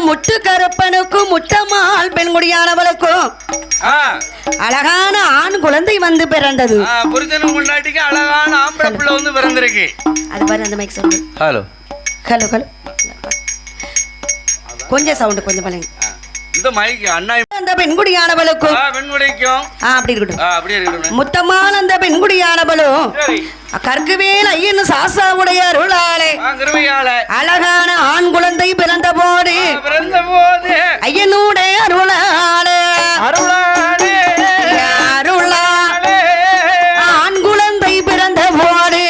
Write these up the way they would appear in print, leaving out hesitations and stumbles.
முட்டு கருப்பனுக்கும் முட்டம்மாள் பெண்குடியானவளுக்கும் அழகான ஆண் குழந்தை வந்து பிறந்தது. புரிதனுக்கு முன்னாடிக்கு அழகான ஆம்பளை பிள்ளை வந்து பிறந்திருக்கு. அது பாரு அந்த மைக் சொல்லு. ஹலோ ஹலோ ஹலோ கொஞ்சம் சவுண்ட் கொஞ்சம் பழங்க. இந்த மைக் அண்ணா அந்த பெண்குடியானவளுக்கும் பெண்குடிக்கும் அப்படி இருக்கட்டும். அப்படியே இருக்கட்டும். முத்தம்மாள் அந்த பெண்குடியானவளும் கற்குவேல் ஐயன் சாசாவுடைய அருளாலே அழகான ஆண் குழந்தை பிறந்த போது ஐயனுடைய அருளாலே ஆண் குழந்தை பிறந்த போது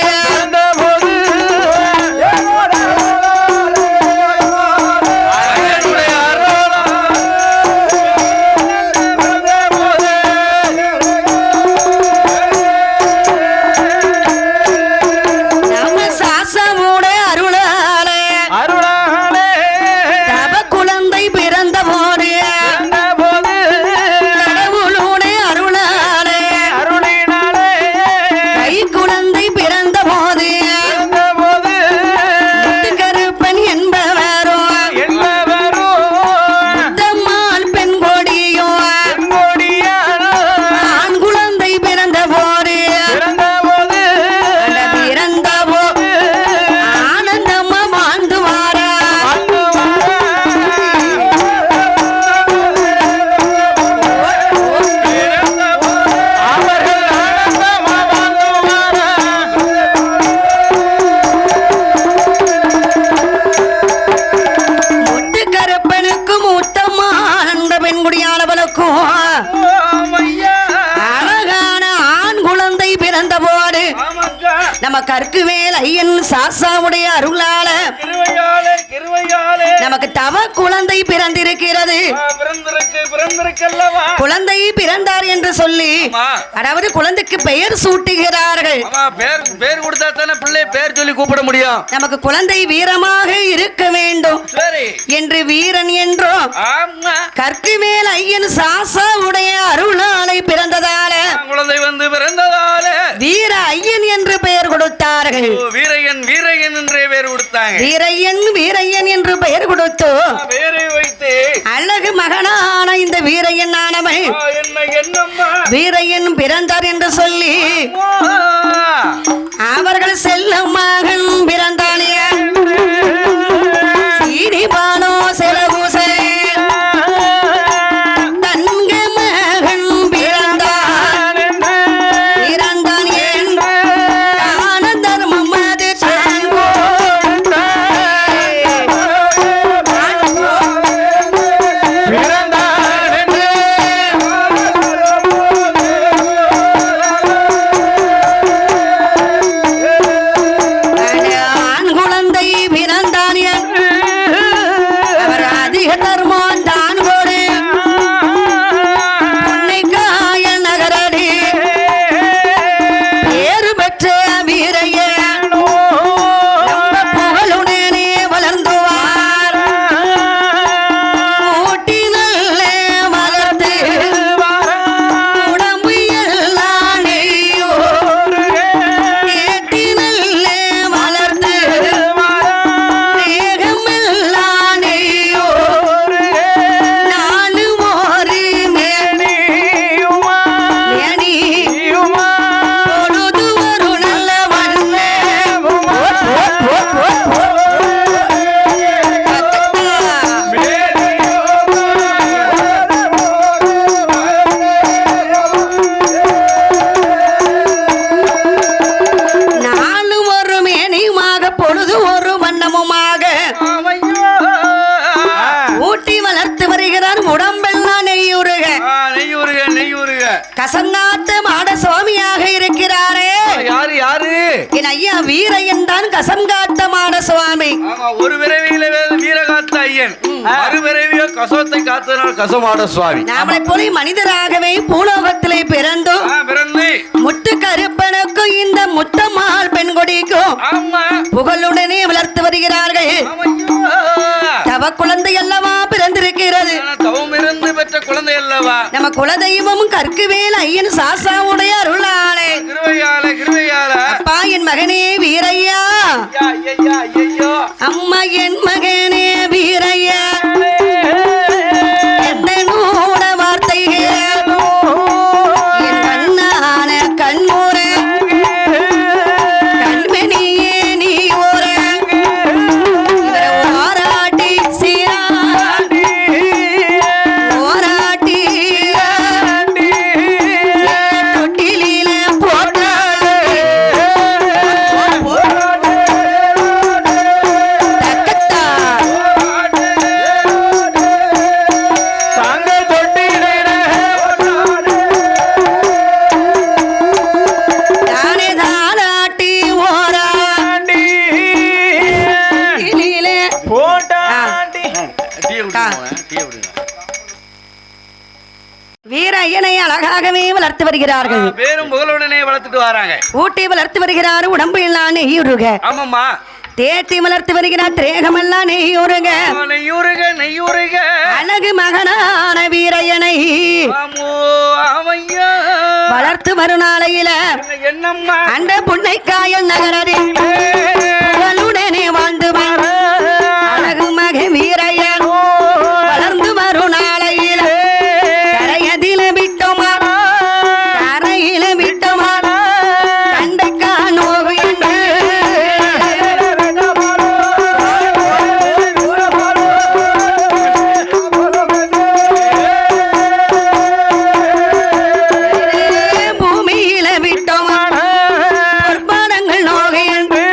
நம்ம கற்குவேல் ஐயன் சாசாவுடைய அருளால நமக்கு தவ குழந்தை பிறந்திருக்கிறது. குழந்தை பிறந்தார் என்று சொல்லி அதாவது குழந்தைக்கு பெயர் சூட்டுகிறார்கள். பேர் கொடுத்தா தானே பிள்ளை பேர் சொல்லி கூப்பிட முடியும். நமக்கு குழந்தை வீரமாக இருக்க வேண்டும் என்று வீரன் என்றும் கற்குவேல் ஐயன் சாசாவுடைய அருளாலை பிறந்ததால குழந்தை வந்து பிறந்ததால வீர ஐயன் என்று பெயர் கொடுத்தார்கள். வீரையன் வீரையன் என்று பெயர் கொடுத்தாங்க. வீரையன் வீரையன் என்று பெயர் கொடுத்து பெயரை வைத்து அழகு மகனான இந்த வீரையன் ஆனவன் வீரையன் பிறந்தார் என்று சொல்லி அவர்கள் செல்லும் மகன் பிறந்தானே சீனிபானோ செலவுசை கசங்காத்த மாட சுவாமியாக இருக்கிறாரே. யாரு யாரு? என் ஐயா வீரையன் தான் கசங்காத்த மாட சுவாமி. ஒரு விரைவில வீரகாத்த ஐயன், மறுவிரைவிய கசத்தை காத்தனால் கசமாட சுவாமி. நாமளை போல மனிதராகவே பூலோகத்திலே பிறந்து முட்டு கருப்பனுக்கும் இந்த முத்தம்மாள் பெண்கொடிக்கும் புகழுடனே வளர்த்து வருகிறார்கள். தவ குழந்தை அல்லவா பிறந்திருக்கிறது. தவமிருந்து பெற்ற குழந்தை அல்லவா. நம்ம குலதெய்வம் கற்குவேல் ஐயன் சாசாவுடைய அருளாலே அப்பா என் மகனே வீரையா, அம்மா என் மகனே வீரையா. வீர ஐயனை அழகாகவே வளர்த்து வருகிறார்கள். பேரும் புகழுடனே வளர்த்துட்டு வராங்க. ஊட்டி வளர்த்து வருகிறார், உடம்பு எல்லாம் நெய்யுருக. ஆமாம்மா. தேத்தி வளர்த்து வருகிறார், திரேகமெல்லாம் நெய்யுருக. நெய்யுருக நெய்யுருக அழகு மகனான வீரையனை வளர்த்து வரும் நாளையில என்னம்மா அந்த புன்னைக்காயல் நகரில் புகழுடனே வாழ்ந்து அழகு மக வீரையன் வளர்ந்து வரும் நாளையில கரையதில விட்டோமா கரையில விட்டோமா கண்டைக்கா நோகு என்று பூமியில விட்டோமா பொற்பாடங்கள் நோகு என்று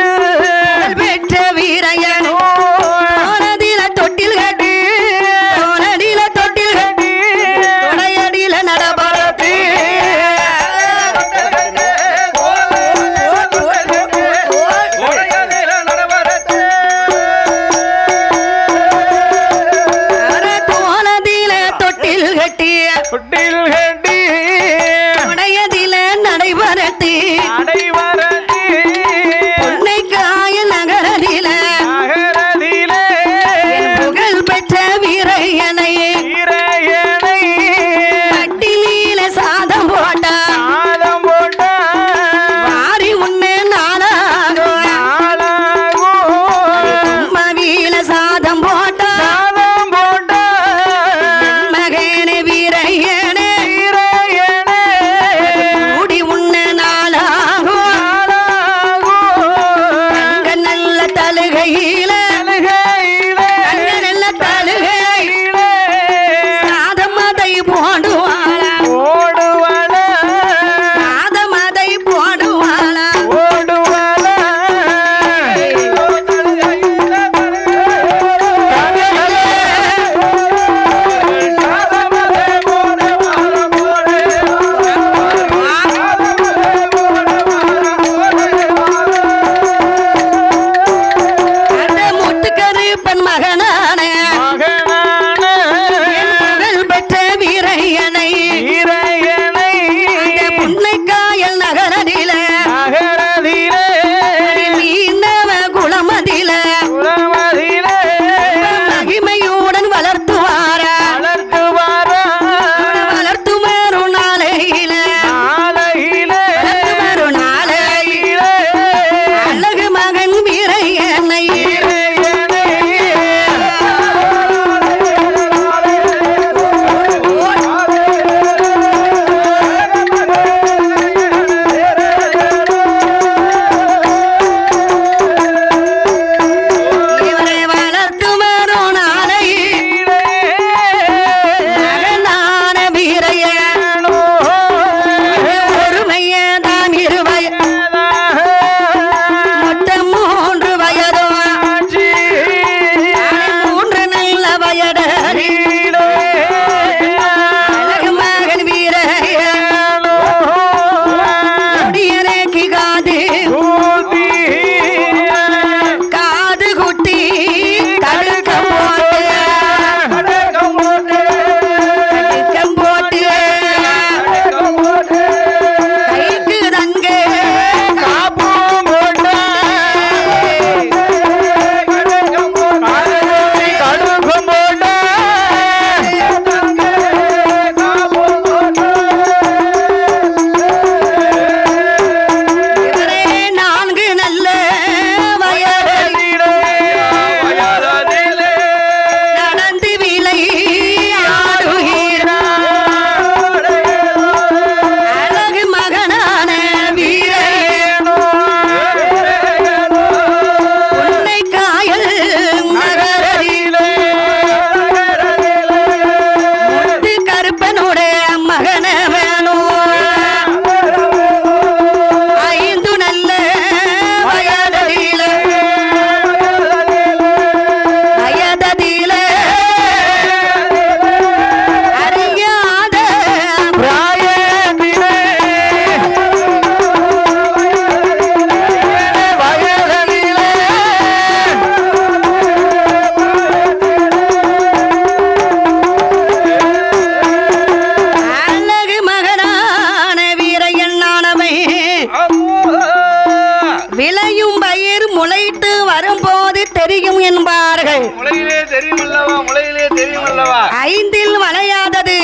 தெரியும் என்பார்கள். முளையிலே தெரியும் அல்லவா, முளையிலே தெரியும் அல்லவா. 5ல் வளையாதது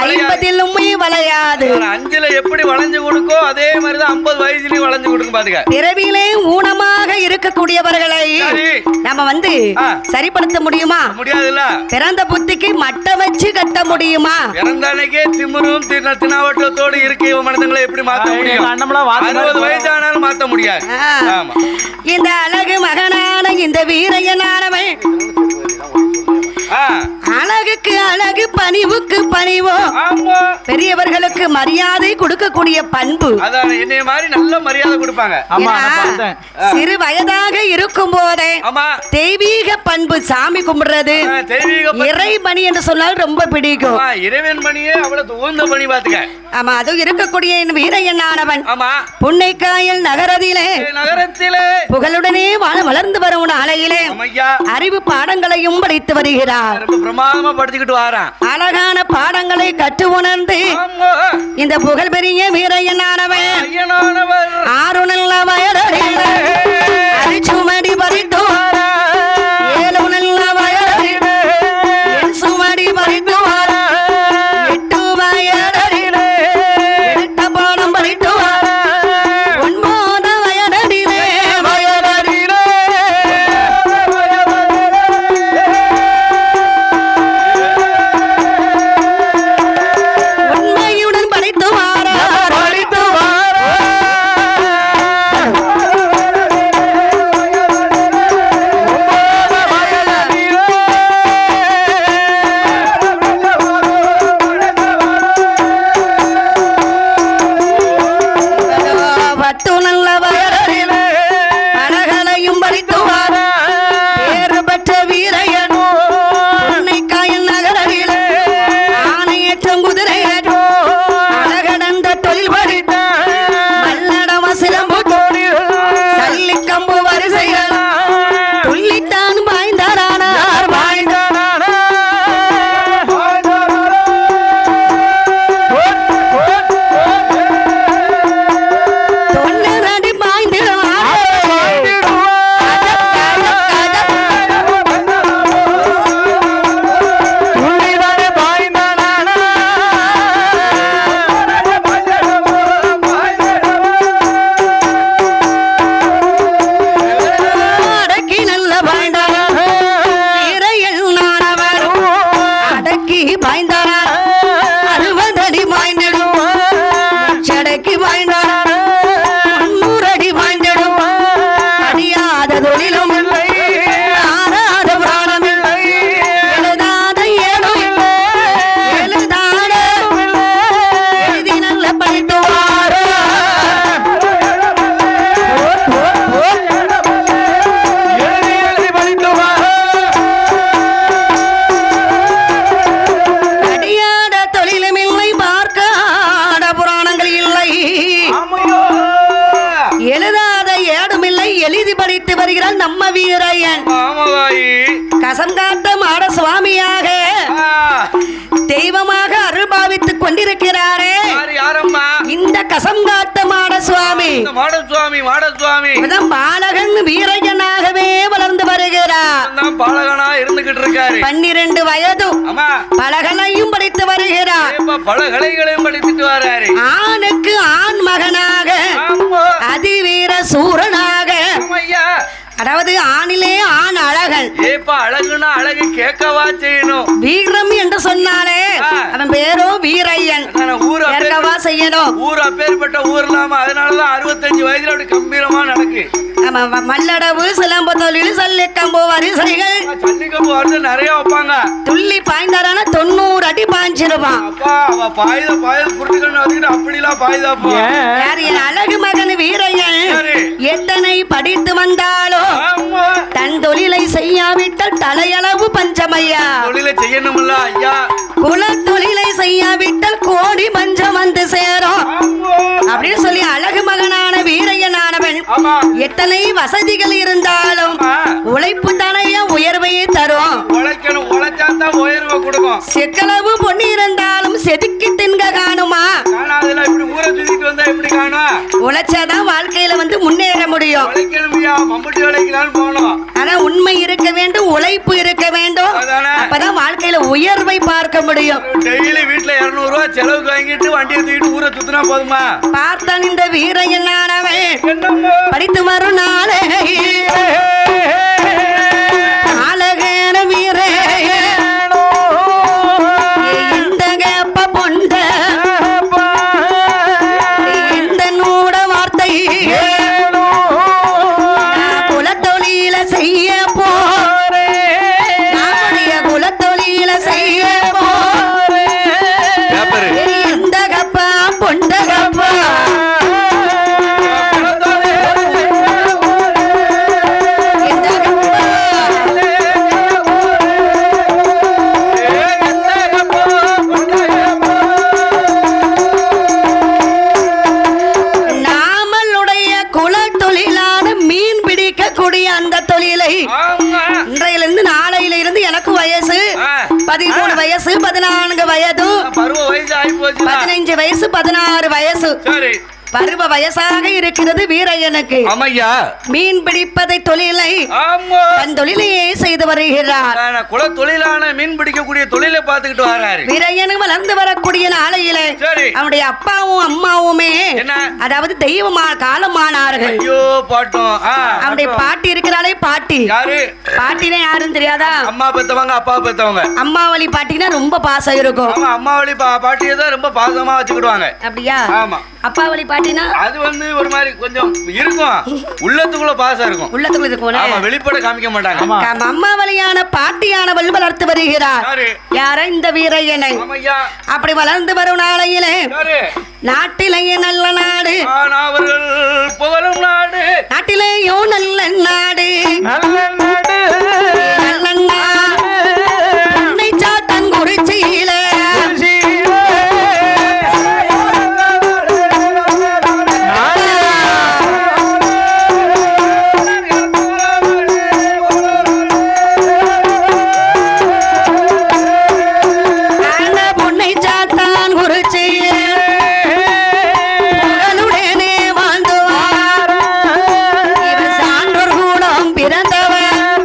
50லும் வளையாது. 5ல எப்படி வளைஞ்சு கொடுக்கோ அதே மாதிரிதான் 50 வயசுலயும் வளைஞ்சு கொடுக்கும் பாத்துக்க. பிறவிலே ஊனமாக இருக்கக்கூடியவர்களை நம்ம சரிப்படுத்த முடியுமா? முடியாதுல்ல. பிறந்த புத்திக்கு மட்ட வச்சு கட்ட முடியுமா? பிறந்த அன்னைக்கே திமிரும் தினாவட்டத்தோடு இருக்க மனிதங்களை எப்படி மாத்த முடியும்? 60 வயசு ஆனாலும் மாத்த முடியாது. இந்த அழகு மகனான இந்த வீரையனானவன் அழகுக்கு அழகு, பணிவுக்கு பணிவோ, பெரியவர்களுக்கு மரியாதை கொடுக்கக்கூடிய பண்பு. அதான் என்னைய மாதிரி நல்ல மரியாதை கொடுப்பாங்க. சிறு வயதாக இருக்கும் போதே தெய்வீக பண்பு, சாமி கும்பிடுறது, இறைபணி என்று சொன்னால் ரொம்ப பிடிக்கும். இறைவன் பணியே அவ்வளவு உயர்ந்த பணி பாத்துக்க. ஆமா, அது இருக்கக்கூடிய வீரையனானவன் புன்னைக்காயல் நகரத்திலே புகழுடனே வளர்ந்து வரும் நாளையிலே அறிவு பாடங்களையும் படித்து வருகிறார். பிரமாதமா படிச்சுக்கிட்டு வாரான். அழகான பாடங்களை கற்று உணர்ந்து இந்த புகழ் பெரிய வீரையனானவன் 6 நல்ல வயதில் சுமடி பறித்து 7 நல்ல வயதில் சுமடி பறித்து 8 வயதில் பாடம் பறித்து 9 வயதிலே உண்மையுடன் படித்து நம்ம வீரையன் கசங்காட்ட மாட சுவாமியாக தெய்வமாக அருள் பாவித்துக் கொண்டிருக்கிறாரே இந்த கசங்காட்ட மாட சுவாமி பாலகன் வீரையனாகவே வளர்ந்து வருகிறார். பாலகனா இருந்துகிட்டு இருக்காரு. 12 வயது பலகனையும் படித்து வருகிறார். பலகலைகளையும் படித்துட்டு வர்றாரு. ஆணுக்கு ஆண் மகனாக அதிவீர சூரனாக, அதாவது ஆணிலே ஆண் அழகன். அழகுனா அழகு கேட்கவா செய்யணும். வீரம் என்று சொன்னாலே அவன் பேரோ வீரையன், கேட்கவா செய்யணும். ஊர் அப்பேற்பட்ட ஊர் இல்லாம அதனாலதான் 65 வயதுல அப்படி கம்பீரமா நடக்கு. மல்லடவு சிலம்பு தொழில் சல்லிக்கம்பு வரிசைகள் சல்லிக்கம்பு வந்து நிறைய வைப்பாங்க. துள்ளி பாய்ந்தாரான 90 அடி பாய்ஞ்சிருவான். அப்படிலாம் பாய்தாப்பா. அழகு மகன் வீரையன் எத்தனை படித்து வந்தாலோ தன் தொழிலை செய்யாவிட்டால் தலையளவு பஞ்சமையா. தொழிலை செய்யணும்ல ஐயா. குல தொழிலை செய்யாவிட்டால் கோடி பஞ்சம் வந்து சேரும் அப்படின்னு சொல்லி அழகு மகனான வீரையனானவன் எத்தனை வசதிகள் இருந்தாலும் உழைப்பு தானையா உயர்வையே தரும். உழைக்கணும், உழைச்சாதான் உயர்வை கொடுக்கும். செக்களவு பொண்ணு இருந்தாலும் செதுக்கி தின்க காணுமா. இப்படி ஊரை சுத்திட்டு வந்தா உழைச்சா எப்படி காணும்? உழைச்சாதான் வாழ்க்கையில வந்து முன்னேற முடியும். உழைக்கணும்யா, மம்புட்டி வேலைக்குலாம் போகணும். ஆனா உண்மை இருக்க வேண்டும், உழைப்பு இருக்க வேண்டும். அதானே? அப்பதான் வாழ்க்கையில உயர்வை பார்க்க முடியும். டெய்லி வீட்டுல 200 ரூபாய் செலவுக்கு வாங்கிட்டு வண்டியை தூக்கிட்டு ஊரை சுத்தினா போதுமா? பார்த்தான் இந்த வீரையன் நானவன் என்னம்மா? படித்து வரும் நாளே அழகேன வீரே இந்த கேப்ப பொண்ட இந்த நூட வார்த்தை குலத்தொழில செய்ய போறே நம்முடைய குலத்தொழில செய்ய போறே இந்த கப்பா பொண்ட கப்பா இன்றையிலிருந்து நாளையில இருந்து எனக்கு வயசு 13 வயசு 14 வயது பருவ வயசு ஆகி போச்சு. 15 வயசு 16 வயசு சரி, பருவ வயசாக இருக்கிறது வீரையனுக்கு. ஆமையா, மீன் பிடிப்பதை தொழிலை ஆமா, தன் தொழிலையே செய்து வருகிறார். குல தொழிலான மீன் பிடிக்கக்கூடிய தொழிலை பார்த்துக்கிட்டு வராரு. வீரையனு வளர்ந்து வரக்கூடிய நாளையிலே சரி, அவனுடைய அப்பாவும் அம்மாவுமே என்ன? அதாவது தெய்வமா காலமானார்கள். ஐயோ பாட்டும். அவனுடைய பாட்டி இருக்கிறாளே பாட்டி. யாரு? பாட்டினா யாருன்னு தெரியாதா? அம்மா பெத்தவங்க, அப்பா பெத்தவங்க. அம்மா வழி பாட்டினா ரொம்ப பாசம் இருக்கும். ஆமா, அம்மா வழி பாட்டியை தான் ரொம்ப பாசமா வச்சுக்கிடுவாங்க. அப்படியா? ஆமா. அப்பா வழி பாட்டினா அது வந்து ஒரு மாதிரி கொஞ்சம் இருக்கும், உள்ளத்துக்குள்ள பாசம் இருக்கும். உள்ளத்துக்குள்ள இருக்கும். ஆமா, வெளிப்பட காமிக்க மாட்டாங்க. அம்மா வழியான பாட்டியானவள் வளர்த்து வருகிறார். யாரு? யார? இந்த வீரையனை. ஆமையா. அப்படி வளர்ந்து வரும் நாளையிலே யாரு? நாட்டிலேயே நல்ல நாடு, அவர்கள் புகழும் நாடு, நாட்டிலேயோ நல்ல நாடு, நல்ல நாடு, நல்ல நாடு உன்னை சாத்தன் குறிச்சியில பிறந்தவர்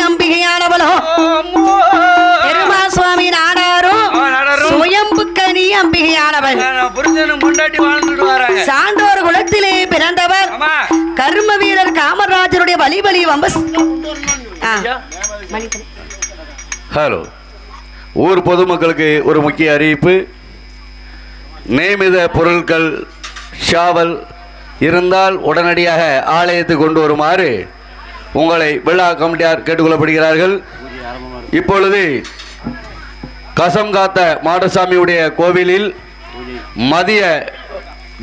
அம்பிகையானவளோ பெருமா சுவாமி நாடாரும் சுயம்புக்கனி அம்பிகையானவள் புரிஞ்சனும் முண்டாட்டி வாழ்ந்துட்டு வராங்க. சான்றோர் குலத்திலே பிறந்தவர் கர்ம வீரர் காமராஜருடைய வழிபலி வம்பஸ். ஹலோ, ஊர் பொதுமக்களுக்கு ஒரு முக்கிய அறிவிப்பு. நியமித பொருட்கள் ஷாவல் இருந்தால் உடனடியாக ஆலயத்துக்கு கொண்டு வருமாறு உங்களை விழா கமிட்டியார் கேட்டுக்கொள்ளப்படுகிறார்கள். இப்பொழுது கசம் காத்த மாடசாமியுடைய கோவிலில் மதிய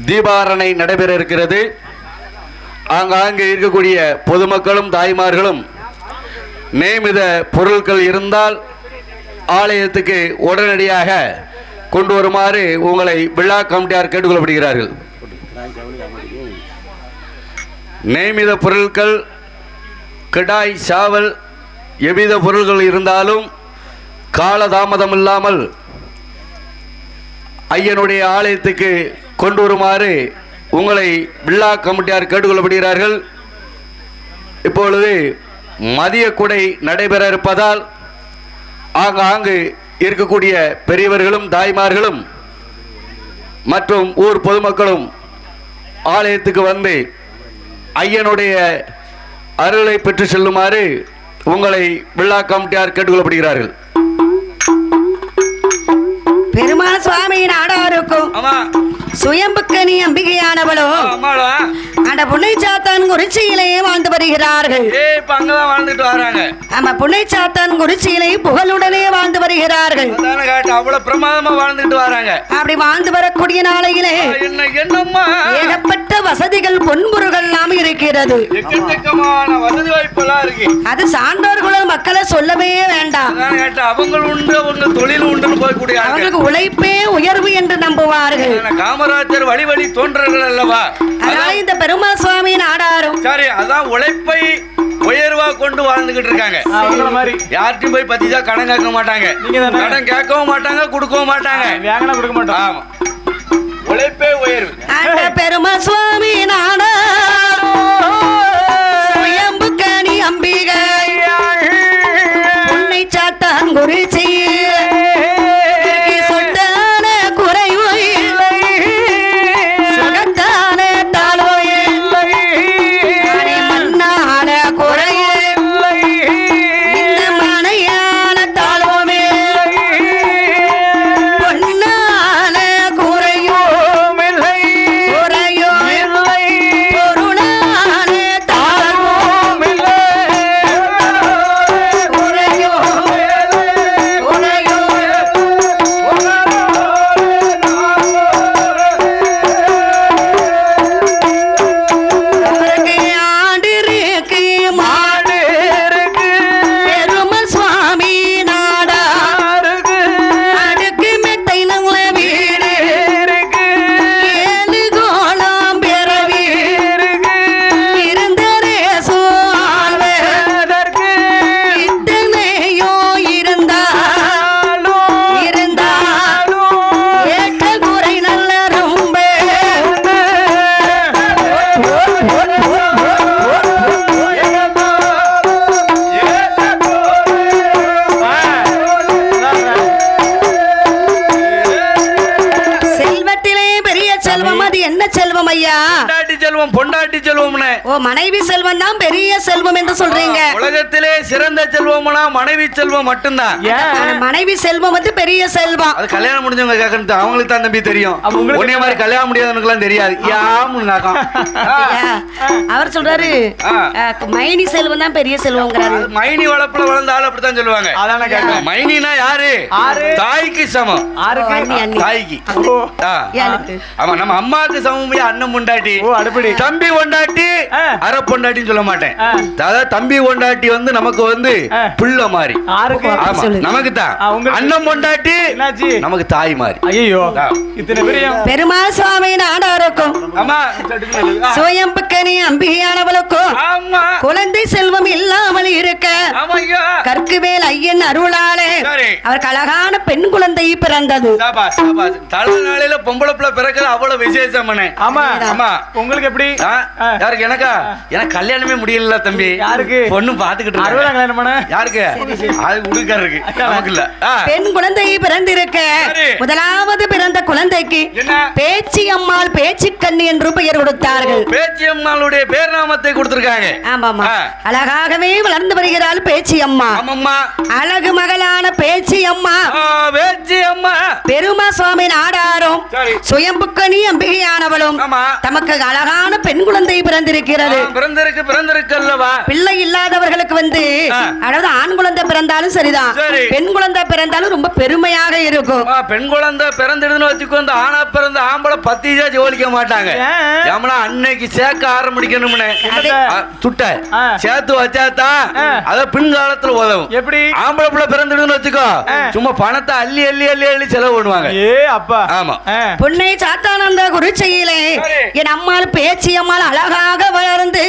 தீபாரணை நடைபெற இருக்கிறது. ஆங்காங்கே இருக்கக்கூடிய பொதுமக்களும் தாய்மார்களும் நியமித பொருட்கள் இருந்தால் ஆலயத்துக்கு உடனடியாக கொண்டு வருமாறு உங்களை விழா கமிட்டியார் கேட்டுக்கொள்ளப்படுகிறார்கள். நியமித பொருட்கள் கிடாய் சாவல் எவ்வித பொருள்கள் இருந்தாலும் காலதாமதம் இல்லாமல் ஐயனுடைய ஆலயத்துக்கு கொண்டு வருமாறு உங்களை விழா கமிட்டியார் கேட்டுக்கொள்ளப்படுகிறார்கள். இப்பொழுது மதிய கொடை நடைபெற இருப்பதால் ஆங்காங்கு இருக்கக்கூடிய பெரியவர்களும் தாய்மார்களும் மற்றும் ஊர் பொதுமக்களும் ஆலயத்துக்கு வந்து ஐயனுடைய அருளை பெற்று செல்லுமாறு உங்களை விழா கமிட்டியார் கேட்டுக்கொள்ளப்படுகிறார்கள். பெருமாள் சுவாமி நாடாருக்கும் சுயம்புக்கனி அம்பிகையானவளோ அந்த புன்னைச்சாத்தான் குறிச்சியிலே வாழ்ந்து வருகிறார்கள். வாழ்ந்துட்டு வராங்க. ஆமா, புன்னைச்சாத்தான் குறிச்சியிலே புகழுடனே வாழ்ந்து வருகிறார்கள். அவ்வளவு பிரமாதமா வாழ்ந்துட்டு வராங்க. அப்படி வாழ்ந்து வரக்கூடிய நாளையிலே ஏகப்பட்ட வசதிகள் பொன்பொருள்கள் எல்லாம் இருக்கிறது. வசதி வாய்ப்பெல்லாம் இருக்கு. அது சான்றோர்களும் மக்களை சொல்லவே வேண்டாம். அவங்க உண்டு, அவங்க தொழில் உண்டு போய்க்கூடிய அவங்களுக்கு உழைப்பே உயர்வு என்று நம்புவார்கள். காமராஜர் வழி வழி தோன்றர்கள் அல்லவா. அதனால இந்த பெருமாள் சுவாமி நாடாரும் சரி, அதான் உழைப்பை உயர்வா கொண்டு வாழ்ந்துகிட்டு இருக்காங்க. யார்ட்டும் போய் பத்திஜா கடன் கேட்க மாட்டாங்க. கடன் கேட்கவும் மாட்டாங்க, கொடுக்கவும் மாட்டாங்க. ஆமா, உழைப்பே உயர்வு. அந்த பெருமாள் சுவாமி நாடா சுயம்புக்கனி அம்பிகை புன்னை சாத்தான் குறிச்சி பொண்டாட்டி செல்வம்னு. ஓ, மனைவி செல்வம் தான் பெரிய செல்வம் என்று சொல்றீங்க. உலகத்திலே சிறந்த செல்வம்னா மனைவி செல்வம் மட்டும்தான். மனைவி செல்வம் வந்து பெரிய செல்வம். அது கல்யாணம் முடிஞ்சவங்க கேட்கறது அவங்களுக்கு தான் தம்பி தெரியும். உன்னைய மாதிரி கல்யாணம் முடியாதவனுக்கு எல்லாம் தெரியாது. அவர் சொல்றாரு மைனி செல்வம் தான் பெரிய செல்வம்ங்கிறாரு. மைனி வளப்புல வளர்ந்த ஆள் அப்படித்தான் சொல்லுவாங்க. மைனினா யாரு? தாய்க்கு சமம். தாய்க்கு. ஆமா, நம்ம அம்மாவுக்கு சமம் அண்ணன் பொண்டாட்டி, தம்பி பொண்டாட்டி, அரை பொண்டாட்டின்னு சொல்ல மாட்டேன். அதாவது தம்பி பொண்டாட்டி வந்து நமக்கு வந்து பிள்ளை மாதிரி. நமக்கு தான் அண்ணன் பொண்டாட்டி நமக்கு தாய் மாதிரி. ஐயோ, பெருமாள் சுவாமி நாடாருக்கும் சுயம்புக்கனி அம்பிகையானவளுக்கும் குழந்தை செல்வம் இல்லாமல் இருக்க கற்குவேல் ஐயன் அருளாலே அவருக்கு அழகான பெண் குழந்தை பிறந்தது. தலைநாளையில பொம்பளை பிள்ளை பிறக்கிறது அவ்வளவு விசேஷம். ஆமா, உங்களுக்கு எப்படி? யாருக்கு? எனக்கா? எனக்கு கல்யாணமே முடியல தம்பி. யாருக்கு? பொண்ணு பாத்துக்கிட்டு அறுபதாம் கல்யாணம் பண்ண யாருக்கு? அது உடுக்காரருக்கு நமக்கு இல்ல. பெண் குழந்தை பிறந்திருக்க முதலாவது பிறந்த குழந்தைக்கு பேச்சி அம்மாள் பேச்சு கண்ணி என்று பெயர் கொடுத்தார்கள். பேச்சி அம்மாளுடைய பேர் நாமத்தை கொடுத்திருக்காங்க. ஆமாமா, அழகாகவே வளர்ந்து வருகிறாள் பேச்சி அம்மா. ஆமாம்மா, அழகு மகளான பேச்சி அம்மா பேச்சி அம்மா பெருமா சுவாமி நாடாரும் சுயம்புக்கணி அம்பிகையானவளும் தமக்கு அழகான பெண் குழந்தை பிறந்திருக்கிறது. பிறந்திருக்கல்லவா? பிள்ளை இல்லாதவர்களுக்கு அதாவது ஆண் குழந்தை பிறந்தாலும் சரிதான், பெண் குழந்தை பிறந்தாலும் ரொம்ப பெருமையாக இருக்கும். பெண் குழந்தை பிறந்துடுதுன்னு வச்சுக்கோ, இந்த ஆணா பிறந்த ஆம்பளை பத்திஜா ஜோலிக்க மாட்டாங்க. ஏமனா அன்னைக்கு சேர்க்க ஆரம்பிக்கணும்னு துட்ட சேர்த்து வச்சாதான் அத பின்காலத்துல உதவும். எப்படி? ஆம்பளை பிள்ளை பிறந்துடுதுன்னு வச்சுக்கோ, சும்மா பணத்தை அள்ளி அள்ளி அள்ளி அள்ளி செலவு பண்ணுவாங்க. அப்பா ஆமா. புன்னை சாத்தானந்த குருச்சையிலே என் அம்மாள் பேச்சி அம்மாள் அழகாக வளர்ந்து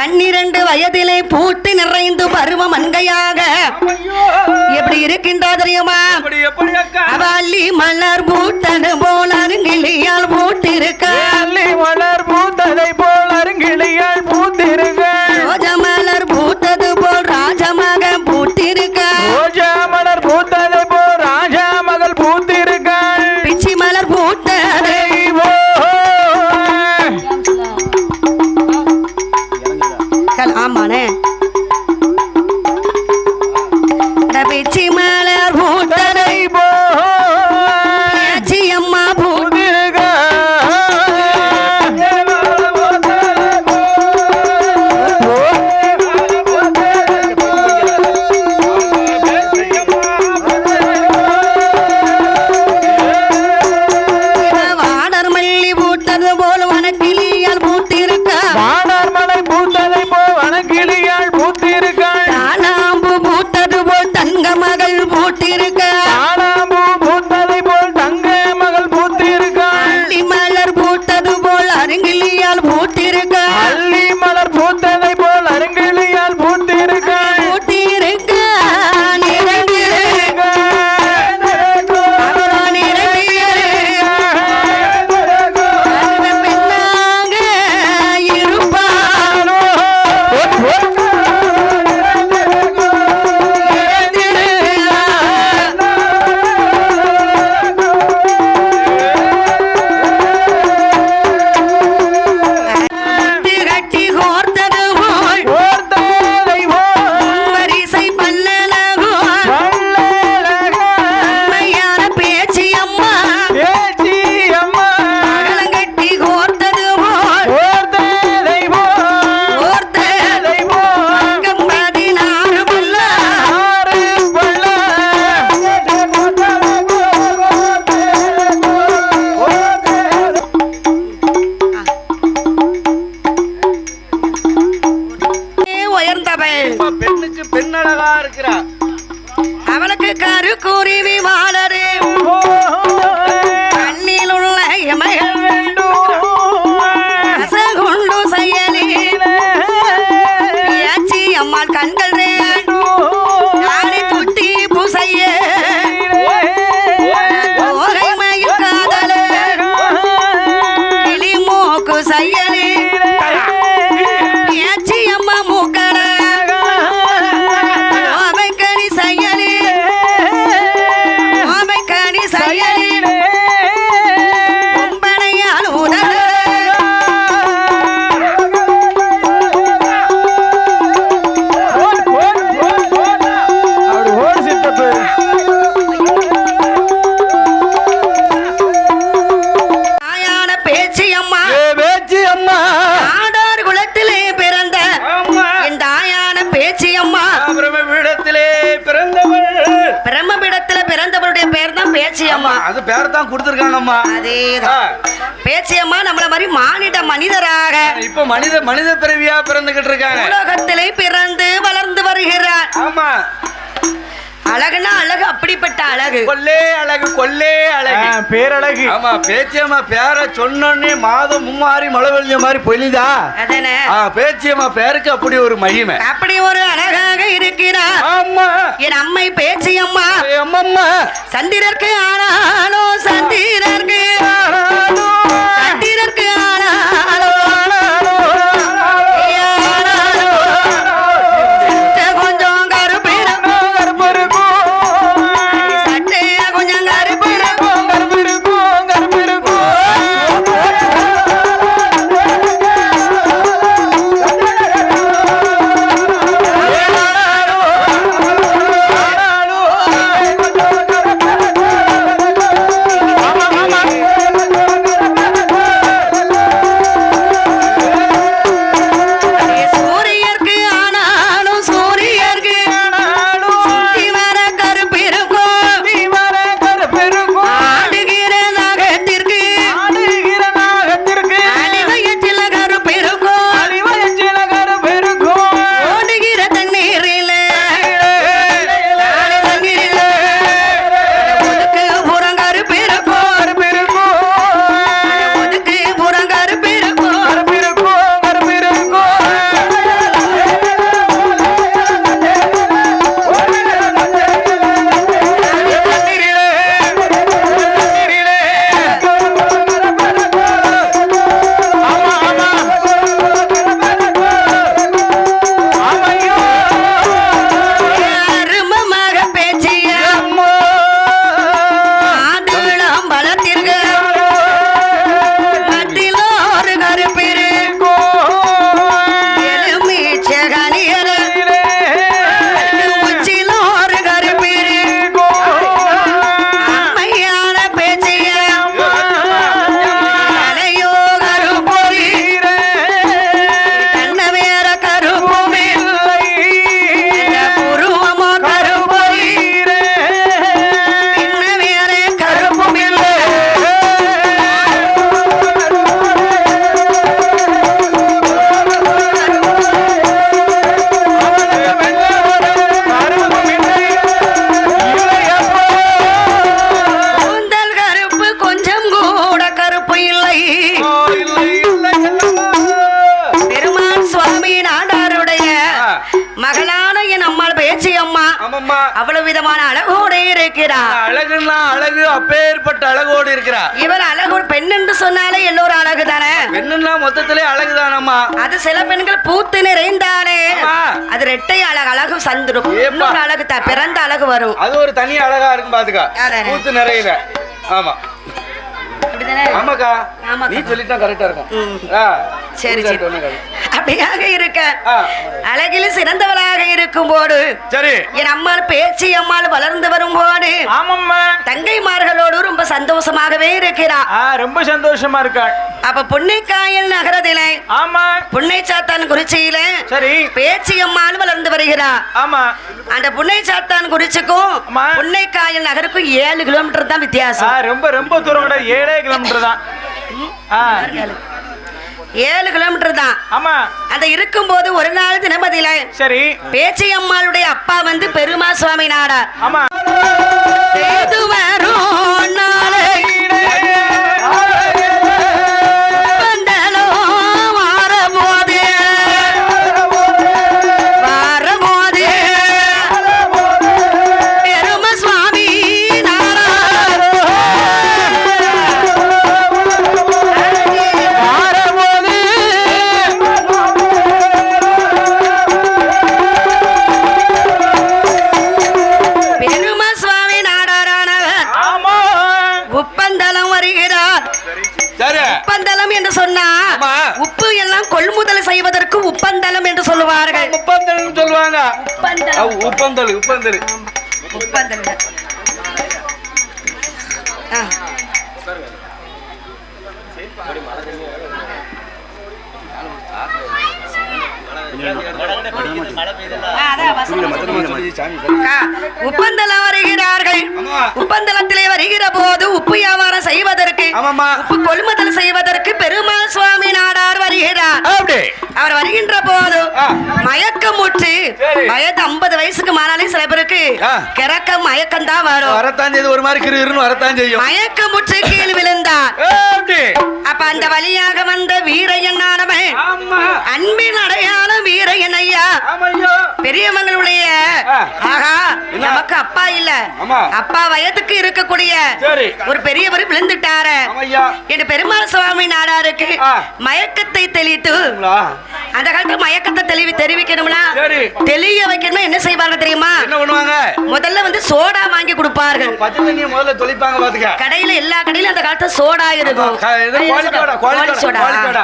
12 வயதிலே பூத்து நிறைந்து பருவ மங்கையாக எப்படி இருக்கின்றா தெரியுமா? அவள்ளி மலர் பூத்தது போல் அருங்கிளியால் பூத்திருக்க, மலர் பூத்ததை போல் அருங்கிளியால் பூத்திருக்க, ரோஜா மலர் பூத்தது போல் ராஜமகன் பூத்திருக்க, ரோஜா மலர் பூத்ததை போல் ராஜா மகள் பூத்திருக்க, பிச்சி மலர் பூத்ததை ஆமாண்ணே பிச்சி மலர் பூத்ததை பேச்சி அம்மா பூத்திருக்க, வாடர் மல்லி பூத்தது போல் வனக்கிளியால் பூத்திருக்க, வாடர் மலை பூத்ததை போல் வனக்கிளியால் பூத்திருக்க, தாளாம்பு பூத்தது போல் தங்க மகள் பூத்திருக்க, தாளாம்பூ பூத்ததை போல் தங்க மகள் பூத்திருக்க, அள்ளி மலர் பூத்தது போல் அருங்கிளியால் பூத்திருக்க, அள்ளி மலர் பூத்ததை போல் அருங்கிளியால் பூத்திருக்க, பூத்திருக்க நிறைந்திருக்க, அவள் நிறைந்திருக்க, பெண்ணாக இருப்பாளோ, கட்டி கோர்த்தது போல் ஓர்த்ததை போல் வரிசை பல்லலகோல் அம்மையான பேச்சி அம்மா பேச்சி அம்மா கட்டி கோர்த்தது போல் ஓர்த்ததை போல் கோர்த்ததை போல் 16 பல்ல ஆறு பள்ள உயர்ந்தவள் பெண்ணுக்கு பெண் அழகா இருக்கிறா. அவளுக்கு கரு குருவி வாழரு கண்ணில் உள்ள இமைகள் ரசகுண்டு செயலி பேச்சி அம்மாள் கண்கள் யானை துட்டி பூசைய தோகை மயில் காதல கிளி மூக்கு செயலி பேச்சி அம்மா மூக்கட கோவைக்கணி செயலி கோவைக்கணி செயலி கும்பனையால் உதடு அப்படி ஓடு சித்தப்பு தாயான பேச்சி அம்மா பேச்சி அம்மா ஆடார் குலத்திலே பிறந்த என் தாயான பேச்சி அம்மா பிரம்மபீடத்திலே பிறந்தவள். பிரம்மபிடத்துல பிறந்தவருடைய பேர் தான் பேச்சி அம்மா. அது பேர் தான் கொடுத்திருக்காங்கம்மா. அதேதான் பேச்சி அம்மா நம்மள மாதிரி மானிட மனிதராக இப்ப மனித பிறவியா பிறந்துகிட்டு இருக்காங்க. உலகத்திலே பிறந்து வளர்ந்து வருகிறார். ஆமா, அழகுனா அழகு, அப்படிப்பட்ட அழகு. கொல்லே அழகு, கொல்லே அழகு, பேரழகு. ஆமா, பேச்சியம்மா பேரை சொன்னோன்னே மாதம் மும்மாறி மழை பெஞ்ச மாதிரி பொழிதா. அதானே பேச்சியம்மா பேருக்கு அப்படி ஒரு மகிமை. அப்படி ஒரு அழகாக இருக்கிறார். ஆமா, என் அம்மை பேச்சி அம்மா அம்மம்மா சந்திரர்க்கு ஆனாலோ சந்திரர்க்கு சந்திரர்க்கு ஆனாலோ ஆமாம்மா. அவ்வளவு விதமான அழகோடு இருக்கிறார். அழகுன்னா அழகு அப்பேற்பட்ட அழகோடு இருக்கிறா. இவர் அழகு பெண் என்று சொன்னாலே எல்லோரும் அழகு தானே. பெண்ணுன்னா மொத்தத்திலே அழகுதானம்மா. அது சில பெண்கள் பூத்து நிறைந்தாலே ஆமா. அது ரெட்டை அழகு சந்துரும். ஏப்பா. இன்னொரு அழகு பிறந்த அழகு வரும். அது ஒரு தனி அழகா இருக்கும் பாத்துக்கா. அதானே. பூத்து நிறையுத. ஆமா அப்படிதானே? ஆமாக்கா. ஆமாக்கா. நீ சொல்லிட்டா கரெக்டா இருக்கும். ஆ. சரி சரி. அப்படியாக இருக்க ஆ. அழகில் சிறந்தவளாக இருக்கும் போது சரி என் அம்மாள் பேச்சு அம்மாள் வளர்ந்து வரும் போது ஆமாம்மா. தங்கைமார்களோடு ரொம்ப சந்தோஷமாகவே இருக்கிறார். ரொம்ப சந்தோஷமா இருக்காள். அப்ப புன்னைக்காயல் நகரத்திலே ஆமா. புன்னை சாத்தான் குறிச்சியில சரி. பேச்சு அம்மாள் வளர்ந்து வருகிறார். ஆமா. அந்த புன்னை சாத்தான் குறிச்சிக்கும் ஆமா. புன்னைக்காயல் நகருக்கும் 7 கிலோமீட்டர் தான் வித்தியாசம். ரொம்ப ரொம்ப தூரம் கூட 7 கிலோமீட்டர் தான். 7 கிலோமீட்டர் தான். ஆமா. அந்த இருக்கும் போது ஒரு நாள் தினமதியில சரி. பேச்சி அம்மாளுடைய அப்பா வந்து பெருமா சுவாமி நாடார். ஆமா. சேது வரும் நாளை வந்தலோ வாரபோதே பெருமா சுவாமி நாடார். பெருமா சுவாமி நாடாரானவர் ஆமா. உப்பந்தலம் வருகிறார். சரி உப்பந்தலம் என்று சொன்னா ஆமா. உப்பு எல்லாம் கொள்முதல் செய்வதற்கு உப்பந்தலம் என்று சொல்லுவார்கள். முப்பந்தல் சொல்லுவாங்க. உப்பந்தலம். உப்பந்தல் உப்பந்தல் உப்பந்தலம். ஆ. உப்பந்தலம் வருகிறார்கள். ஆமா. உப்பந்தலத்திலே வருகிற போது உப்பு வியாபாரம் செய்வதற்கு ஆமாம்மா. உப்பு கொள்முதல் செய்வதற்கு பெருமாள் சுவாமி நாடார் வருகிறார். அப்படி அவர் வருகின்ற போது ஆ. மயக்கமுற்று சரி. வயது 50 வயசுக்கு மானாலே சில பேருக்கு ஆ. கிறக்கம் மயக்கம் தான் வரும். வரத்தான் செய்து ஒரு மாதிரி கிருன்னு வரத்தான் செய்யும். மயக்கமுற்று கீழ் விழுந்தார். அப்படி அப்ப அந்த வழியாக வந்த வீரையன் ஆனவன் ஆமா அன்பின் அடையாளம் வீரையன் ஐயா. ஆமையோ பெரியவங்களுடைய ஆ. ஆகா என்ன? நமக்கு அப்பா இல்ல ஆமா. அப்பா வயதுக்கு இருக்கக்கூடிய சரி. ஒரு பெரியவர் விழுந்துட்டாரு. ஆமையா என்று பெருமாள் சுவாமி நாடாருக்கு ஆ. மயக்கத்தை தெளித்து சரிங்களா? அந்த காலத்துல மயக்கத்தை தெரிவிக்கணும்னா சரி. தெளிய வைக்கணும்னா என்ன செய்வாங்க தெரியுமா? என்ன பண்ணுவாங்க? முதல்ல வந்து சோடா வாங்கி கொடுப்பார்கள். பச்சை தண்ணியை முதல்ல தொளிப்பாங்க பாத்துக்க. கடையில எல்லா கடையிலும் அந்த காலத்துல சோடா இருக்கும். இது குவாலிட்டியோட சோடா. குவாலிட்டியோட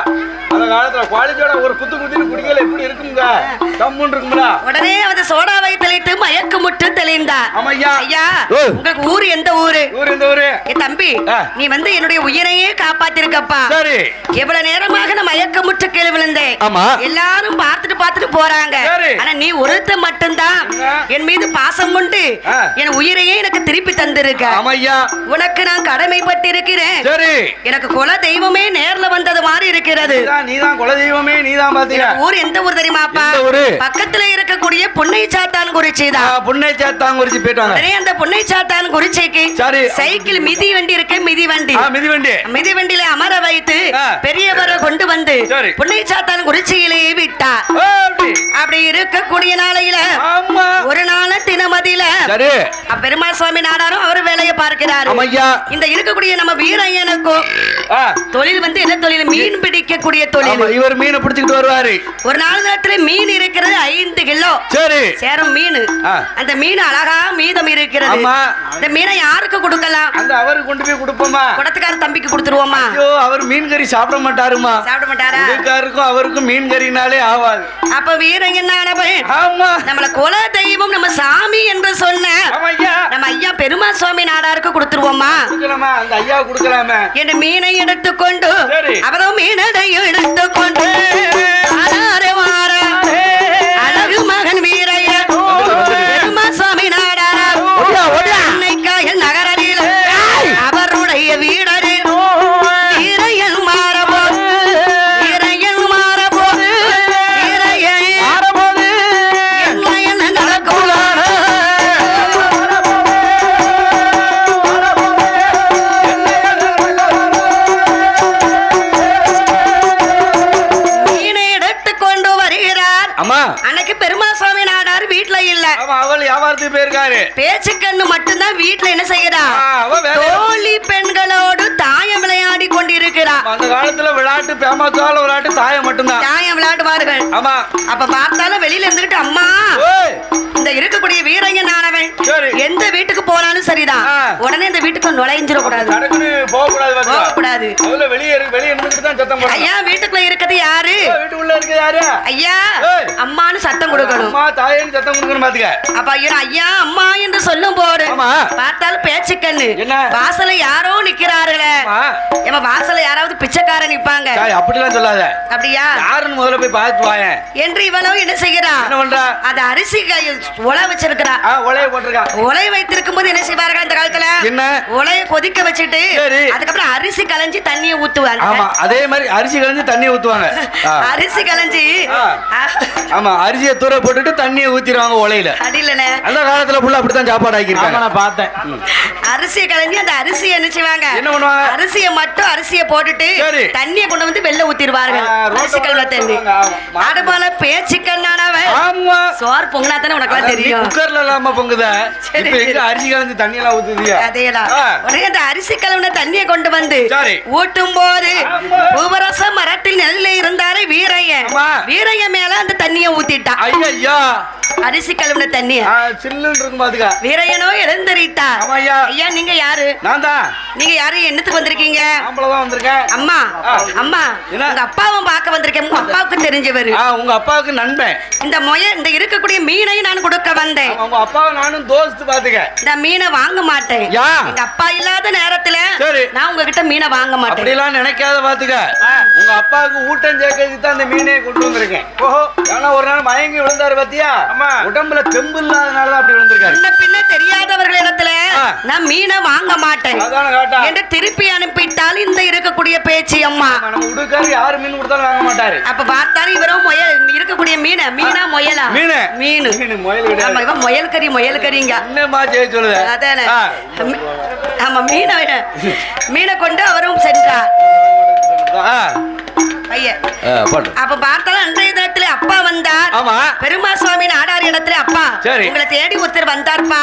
அந்த காலத்துல குவாலிட்டியோட ஒரு குத்து குத்திட்டு குடிக்கல எப்படி இருக்குங்க? கம்முன்னு இருக்கும்ல. உடனே அந்த சோடாவை தெளித்து மயக்கமுற்று தெளிந்தார். ஆமையா. ஐயா ஓ. உங்களுக்கு ஊர் எந்த ஊரு? ஊர் இந்த ஊரு. என் தம்பி ஆ. நீ வந்து என்னுடைய உயிரையே காப்பாத்திருக்கப்பா. சரி. எவ்வளவு நேரமாக நான் மயக்கமுற்று கீழே விழுந்தேன். ஆமா. எல்லாரும் பார்த்துட்டு போறாங்க. சரி. ஆனா நீ ஒருத்த மட்டும்தான் என்ன? என் மீது பாசம் கொண்டு ஆ. என் உயிரையே எனக்கு திருப்பி தந்திருக்க. ஆமையா. உனக்கு நான் கடமைப்பட்டு இருக்கிறேன். சரி. எனக்கு குல தெய்வமே நேர்ல வந்தது மாதிரி இருக்கிறது. நீதான் குலதெய்வமே நீதான் பாத்தீங்க. எனக்கு ஊர் எந்த ஊர் தெரியுமாப்பா? எந்த ஊரு? பக்கத்துல இருக்கக்கூடிய புன்னை சாத்தான் குறிச்சி தான். புன்னை சாத்தான் குறிச்சி போயிட்டாங்க. உடனே அந்த புன்னை சாத்தான் குறிச்சிக்கு சரி. சைக்கிள் மிதி வண்டி இருக்கு. மிதி வண்டி மிதிவண்டி மிதிவண்டியில அமர வைத்து ஆ. பெரியவரை கொண்டு வந்து சரி. புன்னை சாத்தான் குறிச்சியிலே விட்டார். அப்படி. அப்படி இருக்கக்கூடிய நாளையில ஆமா. ஒரு நாள் தினமதியில சரி. பெருமாள் சுவாமி நாடாரும் அவர் வேலையை பார்க்கிறாரு. ஆமையா. இந்த இருக்கக்கூடிய நம்ம வீரையனுக்கும் ஆ. தொழில் வந்து என்ன தொழில்? மீன் பிடிக்கக்கூடிய தொழில். ஆமா, இவர் மீனை பிடிச்சிட்டு வருவாரு. ஒரு நாள் நேரத்துல மீன் இருக்கிறது 5 கிலோ சரி. சேரும் மீன். ஆ. அந்த மீன் அழகா மீதம் இருக்கிறது. ஆமா. இந்த மீனை யாருக்கு கொடுக்கலாம்? அந்த அவருக்கு கொண்டு போய் கொடுப்போமா? குடத்துக்கார தம்பிக்கு கொடுத்துருவோமா? ஐயோ அவர் மீன் கறி சாப்பிட மாட்டாருமா. சாப்பிட மாட்டாரா? வீட்டுக்காருக்கும் அவருக்கும் மீன் கறினாலே ஆவாது. அப்ப வீரன் ஆமா. நம்மள குல தெய்வம் நம்ம சாமி என்று சொன்ன ஆமையா. நம்ம ஐயா பெருமா சுவாமி நாடாருக்கு கொடுத்துருவோமா? கொடுக்கலாமா? அந்த ஐயா கொடுக்கலாமே. என்று மீனை எடுத்துக்கொண்டு சரி. அவரும் மீனடையும் எடுத்துக்கொண்டு வாராரே வாரா. அழகு மகன் வீரையன் பெருமா சுவாமி நாடார் அன்னைக்காயல் நகரில் அவருடைய வீடரில் வீரையன் மாறபோ வீரையன் மாறபோ வீரையன் என்ன நடக்கும்? மீனை எடுத்து ஆலயத்துக்கு போயிருக்காரு. பேச்சுக்கண்ணு மட்டும்தான் வீட்டுல என்ன செய்யறா? அவ வேற தோழி பெண்களோடு தாயம் விளையாடி கொண்டிருக்கிறா. அந்த காலத்துல விளையாட்டு பேமஸான விளையாட்டு தாயம் மட்டும்தான். தாயம் விளையாடுவார்கள். ஆமா. அப்ப பார்த்தாலும் வெளியில இருந்துகிட்டு அம்மா ஏய், இந்த இருக்கக்கூடிய வீரங்கன் ஆனவன் சரி. எந்த வீட்டுக்கு போனாலும் சரிதான், உடனே இந்த வீட்டுக்கு நுழைஞ்சிட கூடாது, நடக்குன்னு போகக்கூடாது, பாத்துக்க. போகக்கூடாது. அதுல வெளியே இருந்துட்டு தான் சத்தம் போடணும். ஐயா வீட்டுக்குள்ள இருக்கிறது யாரு? வீட்டுக்குள்ள இருக்கு யாரு? ஐயா ஏய். அம்மான்னு சத்தம் கொடுக்கணும். அம்மா தாயேன்னு சத்தம் கொடுக்கணும், பாத்துக்க. அப்ப ஐயா அம்மா என்று சொல்லும் போது ஆமா. பார்த்தாலும் பேச்சுக்கண்ணு என்ன? வாசல்ல யாரோ நிக்கிறார்களே. ஆமா. ஏமா வாசல்ல யாராவது பிச்சைக்காரன் நிப்பாங்க. தாய் அப்படிலாம் சொல்லாத. அப்படியா? யாருன்னு முதல்ல போய் பார்த்து வாயேன். என்று இவளோ என்ன செய்கிறா? என்ன பண்றா? அது அரிசி உலை வச்சிருக்கிறா. உலைய போட்டிருக்கா. உலை வைத்திருக்கும் போது என்ன செய்வார்கள் அந்த காலத்துல? என்ன? உலைய கொதிக்க வச்சுட்டு சரி. அதுக்கப்புறம் அரிசி களைஞ்சி தண்ணியை ஊத்துவாங்க. ஆமா, அதே மாதிரி அரிசி களைஞ்சு தண்ணியை ஊத்துவாங்க. அரிசி களைஞ்சி ஆமா, அரிசியை தூர போட்டுட்டு தண்ணியை ஊத்திடுவாங்க உலையில. அடியிலனே அந்த காலத்துல ஃபுல்லா அப்படித்தான் சாப்பாடு ஆக்கிருக்காங்க. நான் பார்த்தேன். அரிசியை களைஞ்சி அந்த அரிசியை என்ன செய்வாங்க? என்ன பண்ணுவாங்க? அரிசியை மட்டும் அரிசியை போட்டுட்டு சரி. தண்ணியை கொண்டு வந்து வெளில ஊத்திடுவார்கள். அரிசி கழுவ தண்ணி. அது போல பேச்சுக்கண்ணானவன் ஆமா. சோறு பொங்கினா தானே உனக்கு தெரியும். குக்கர்ல இல்லாம பொங்குத. சரி, இப்ப எங்க அரிசி கலந்து தண்ணி எல்லாம் ஊத்துதியா? அதேதான். உடனே அந்த அரிசி கலவுன தண்ணியை கொண்டு வந்து சரி. ஊட்டும் போது பூவரச மரத்தில் நெல்ல இருந்தாரே வீரையன். ஆமா. வீரையன் மேல அந்த தண்ணியை ஊத்திட்டான். ஐயா, அரிசி கலவுன தண்ணிய சில்லுன்னு இருக்கும் பாத்துக்க. வீரையனோ எழுந்தறிட்டார். ஆமா ஐயா. ஐயா நீங்க யாரு? நான் தான். நீங்க யாரு? என்னத்துக்கு வந்திருக்கீங்க? ஆம்பளதான் வந்திருக்கேன். அம்மா அம்மா என்ன? உங்க அப்பாவும் பார்க்க வந்திருக்கேன். உங்க அப்பாவுக்கு தெரிஞ்சவரு. உங்க அப்பாவுக்கு நண்பன். இந்த இருக்கக்கூடிய மீனையும் நான் கொடுக்க வந்தேன். உங்க அப்பாவை நானும் தோஸ்து பாத்துக்க. இந்த மீனை வாங்க மாட்டேன். யா? எங்க அப்பா இல்லாத நேரத்துல சரி. நான் உங்ககிட்ட மீனை வாங்க மாட்டேன். அப்படிலாம் நினைக்காத பாத்துக்க. உங்க அப்பாவுக்கு ஊட்டம் சேர்க்கறதுக்கு தான் அந்த மீனையை கொண்டு வந்திருக்கேன். ஓஹோ. ஏன்னா ஒரு நாள் மயங்கி விழுந்தாரு பாத்தியா? உடம்புல தெம்பு இல்லாதனாலதான் அப்படி விழுந்திருக்காரு. முன்ன பின்ன தெரியாதவர்கள் இடத்துல நான் மீனை வாங்க மாட்டேன் அதான காட்டா. என்று திருப்பி அனுப்பிட்டால் இந்த இருக்கக்கூடிய பேச்சு அம்மா. நம்ம உடுக்காரு யாரு மீன் கொடுத்தாலும் வாங்க மாட்டாரு. அப்ப பார்த்தாலும் இவரும் இருக்கக்கூடிய மீனா முயலா? மீன். முயல் ஆமா, கிடையாது. இவன் முயல் கறிங்க. என்னமா செய்ய சொல்லுத? அதானே. ஆமா, மீனை கொண்டு அவரும் சென்றார். பையன். அப்ப பார்த்தாலும் அன்றைய தினத்துல அப்பா வந்தார். ஆமா. பெருமா சுவாமி நாடார் இடத்துல அப்பா சரி. உங்களை தேடி ஒருத்தர் வந்தார்ப்பா.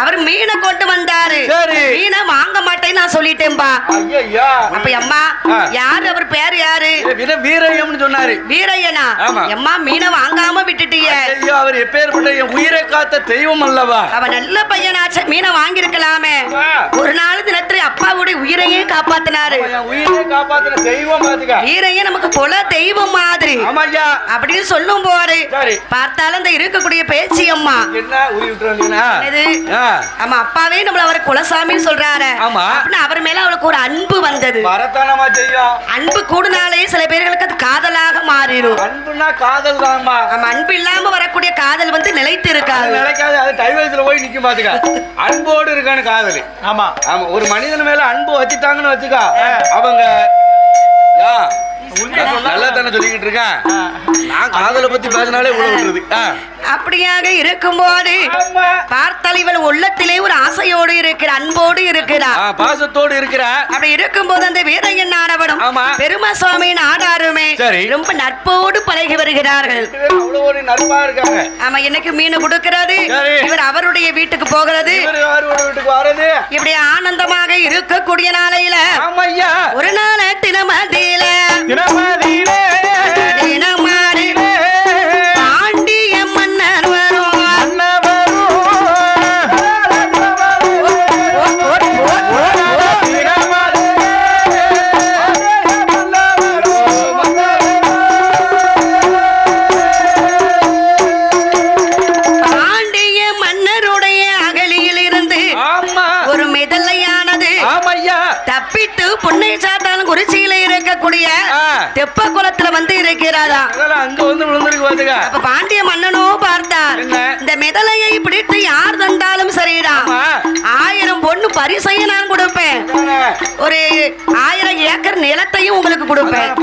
அவர் மீனை கொண்டு வந்தாரு. சரி. மீனை வாங்க மாட்டேன்னு நான் சொல்லிட்டேன்பா. ஐயா. அப்ப அம்மா யாரு? அவர் பேர் யாரு? வீரய்யம்னு சொன்னாரு. வீரய்யனா? ஆமா. அம்மா மீனை வாங்காம விட்டுட்டீங்க. ஐயோ, அவர் எப்பேற்பட்ட என் உயிரை காத்த தெய்வம் அல்லவா? அவ நல்ல பையனாச்ச, மீனை வாங்கிருக்கலாமே. ஒரு நாள் தினத்துல அப்பாவுடைய உயிரையே காப்பாத்தினாரு. உயிரை காப்பாத்தின தெய்வம் பாத்துக்க. வீரையே நமக்கு குல தெய்வம் மாதிரி அப்படின்னு சொல்லும் போது பார்த்தாலும் அந்த இருக்கக்கூடிய பேச்சு அம்மா என்ன உயிர் விட்டுறீங்களா? ஆமா, அப்பாவே நம்மள அவர் குலசாமின்னு சொல்றாரு. ஆமா. அப்படின்னா அவர் மேல அவளுக்கு ஒரு அன்பு வந்தது. வரத்தானமா செய்யும். அன்பு கூடுனாலே சில பேர்களுக்கு அது காதலாக மாறிடும். அன்புனா காதல் தான்மா. ஆமா, அன்பு இல்லாம வரக்கூடிய காதல் வந்து நிலைத்து இருக்காது. நிலைக்காது. அது டைவர்ஸ்ல போய் நிக்கும் பாத்துக்க. அன்போடு இருக்கான்னு காதல். ஆமா ஆமா. ஒரு மனிதன் மேல அன்பு வச்சுட்டாங்கன்னு வச்சுக்கா, அவங்க நல்லா தானே சொல்லிக்கிட்டு இருக்கேன். நான் காதலை பத்தி பேசினாலே உள்ள விட்டுருது. அப்படியாக இருக்கும்போது பார்த்தால் இவள் உள்ளத்திலே ஒரு ஆசையோடு இருக்கிற, அன்போடு இருக்கிறா, பாசத்தோடு இருக்கிற. அப்படி இருக்கும்போது அந்த வீரையன் ஆனவனும் பெருமா சுவாமியின் ஆடாருமே ரொம்ப நட்போடு பழகி வருகிறார்கள். அவ்வளவு நட்பா இருக்காங்க. ஆமா, எனக்கு மீன் கொடுக்கிறது, இவர் அவருடைய வீட்டுக்கு போகிறது, வீட்டுக்கு வர்றது, இப்படி ஆனந்தமாக இருக்கக்கூடிய நாளையில ஒரு நாள் தினமதியில பாண்டிய மன்னர் வரும். பாண்டிய மன்னருடைய அகலியில் இருந்து ஒரு மிதலையானது தப்பித்து புன்னை சாத்தாலும் குறிச்சியில இருக்கக்கூடிய தெப்ப குளத்துல வந்து இருக்கிறாரா. அங்க வந்து விழுந்திருக்கு. அப்ப பாண்டிய மன்னனோ பார்த்தார், இந்த மிதலையை பிடித்து யார் தந்தாலும் சரிதான், 1000 பொண்ணு பரிசையை நான் கொடுப்பேன், ஒரு 1000 ஏக்கர் நிலத்தையும் உங்களுக்கு கொடுப்பேன்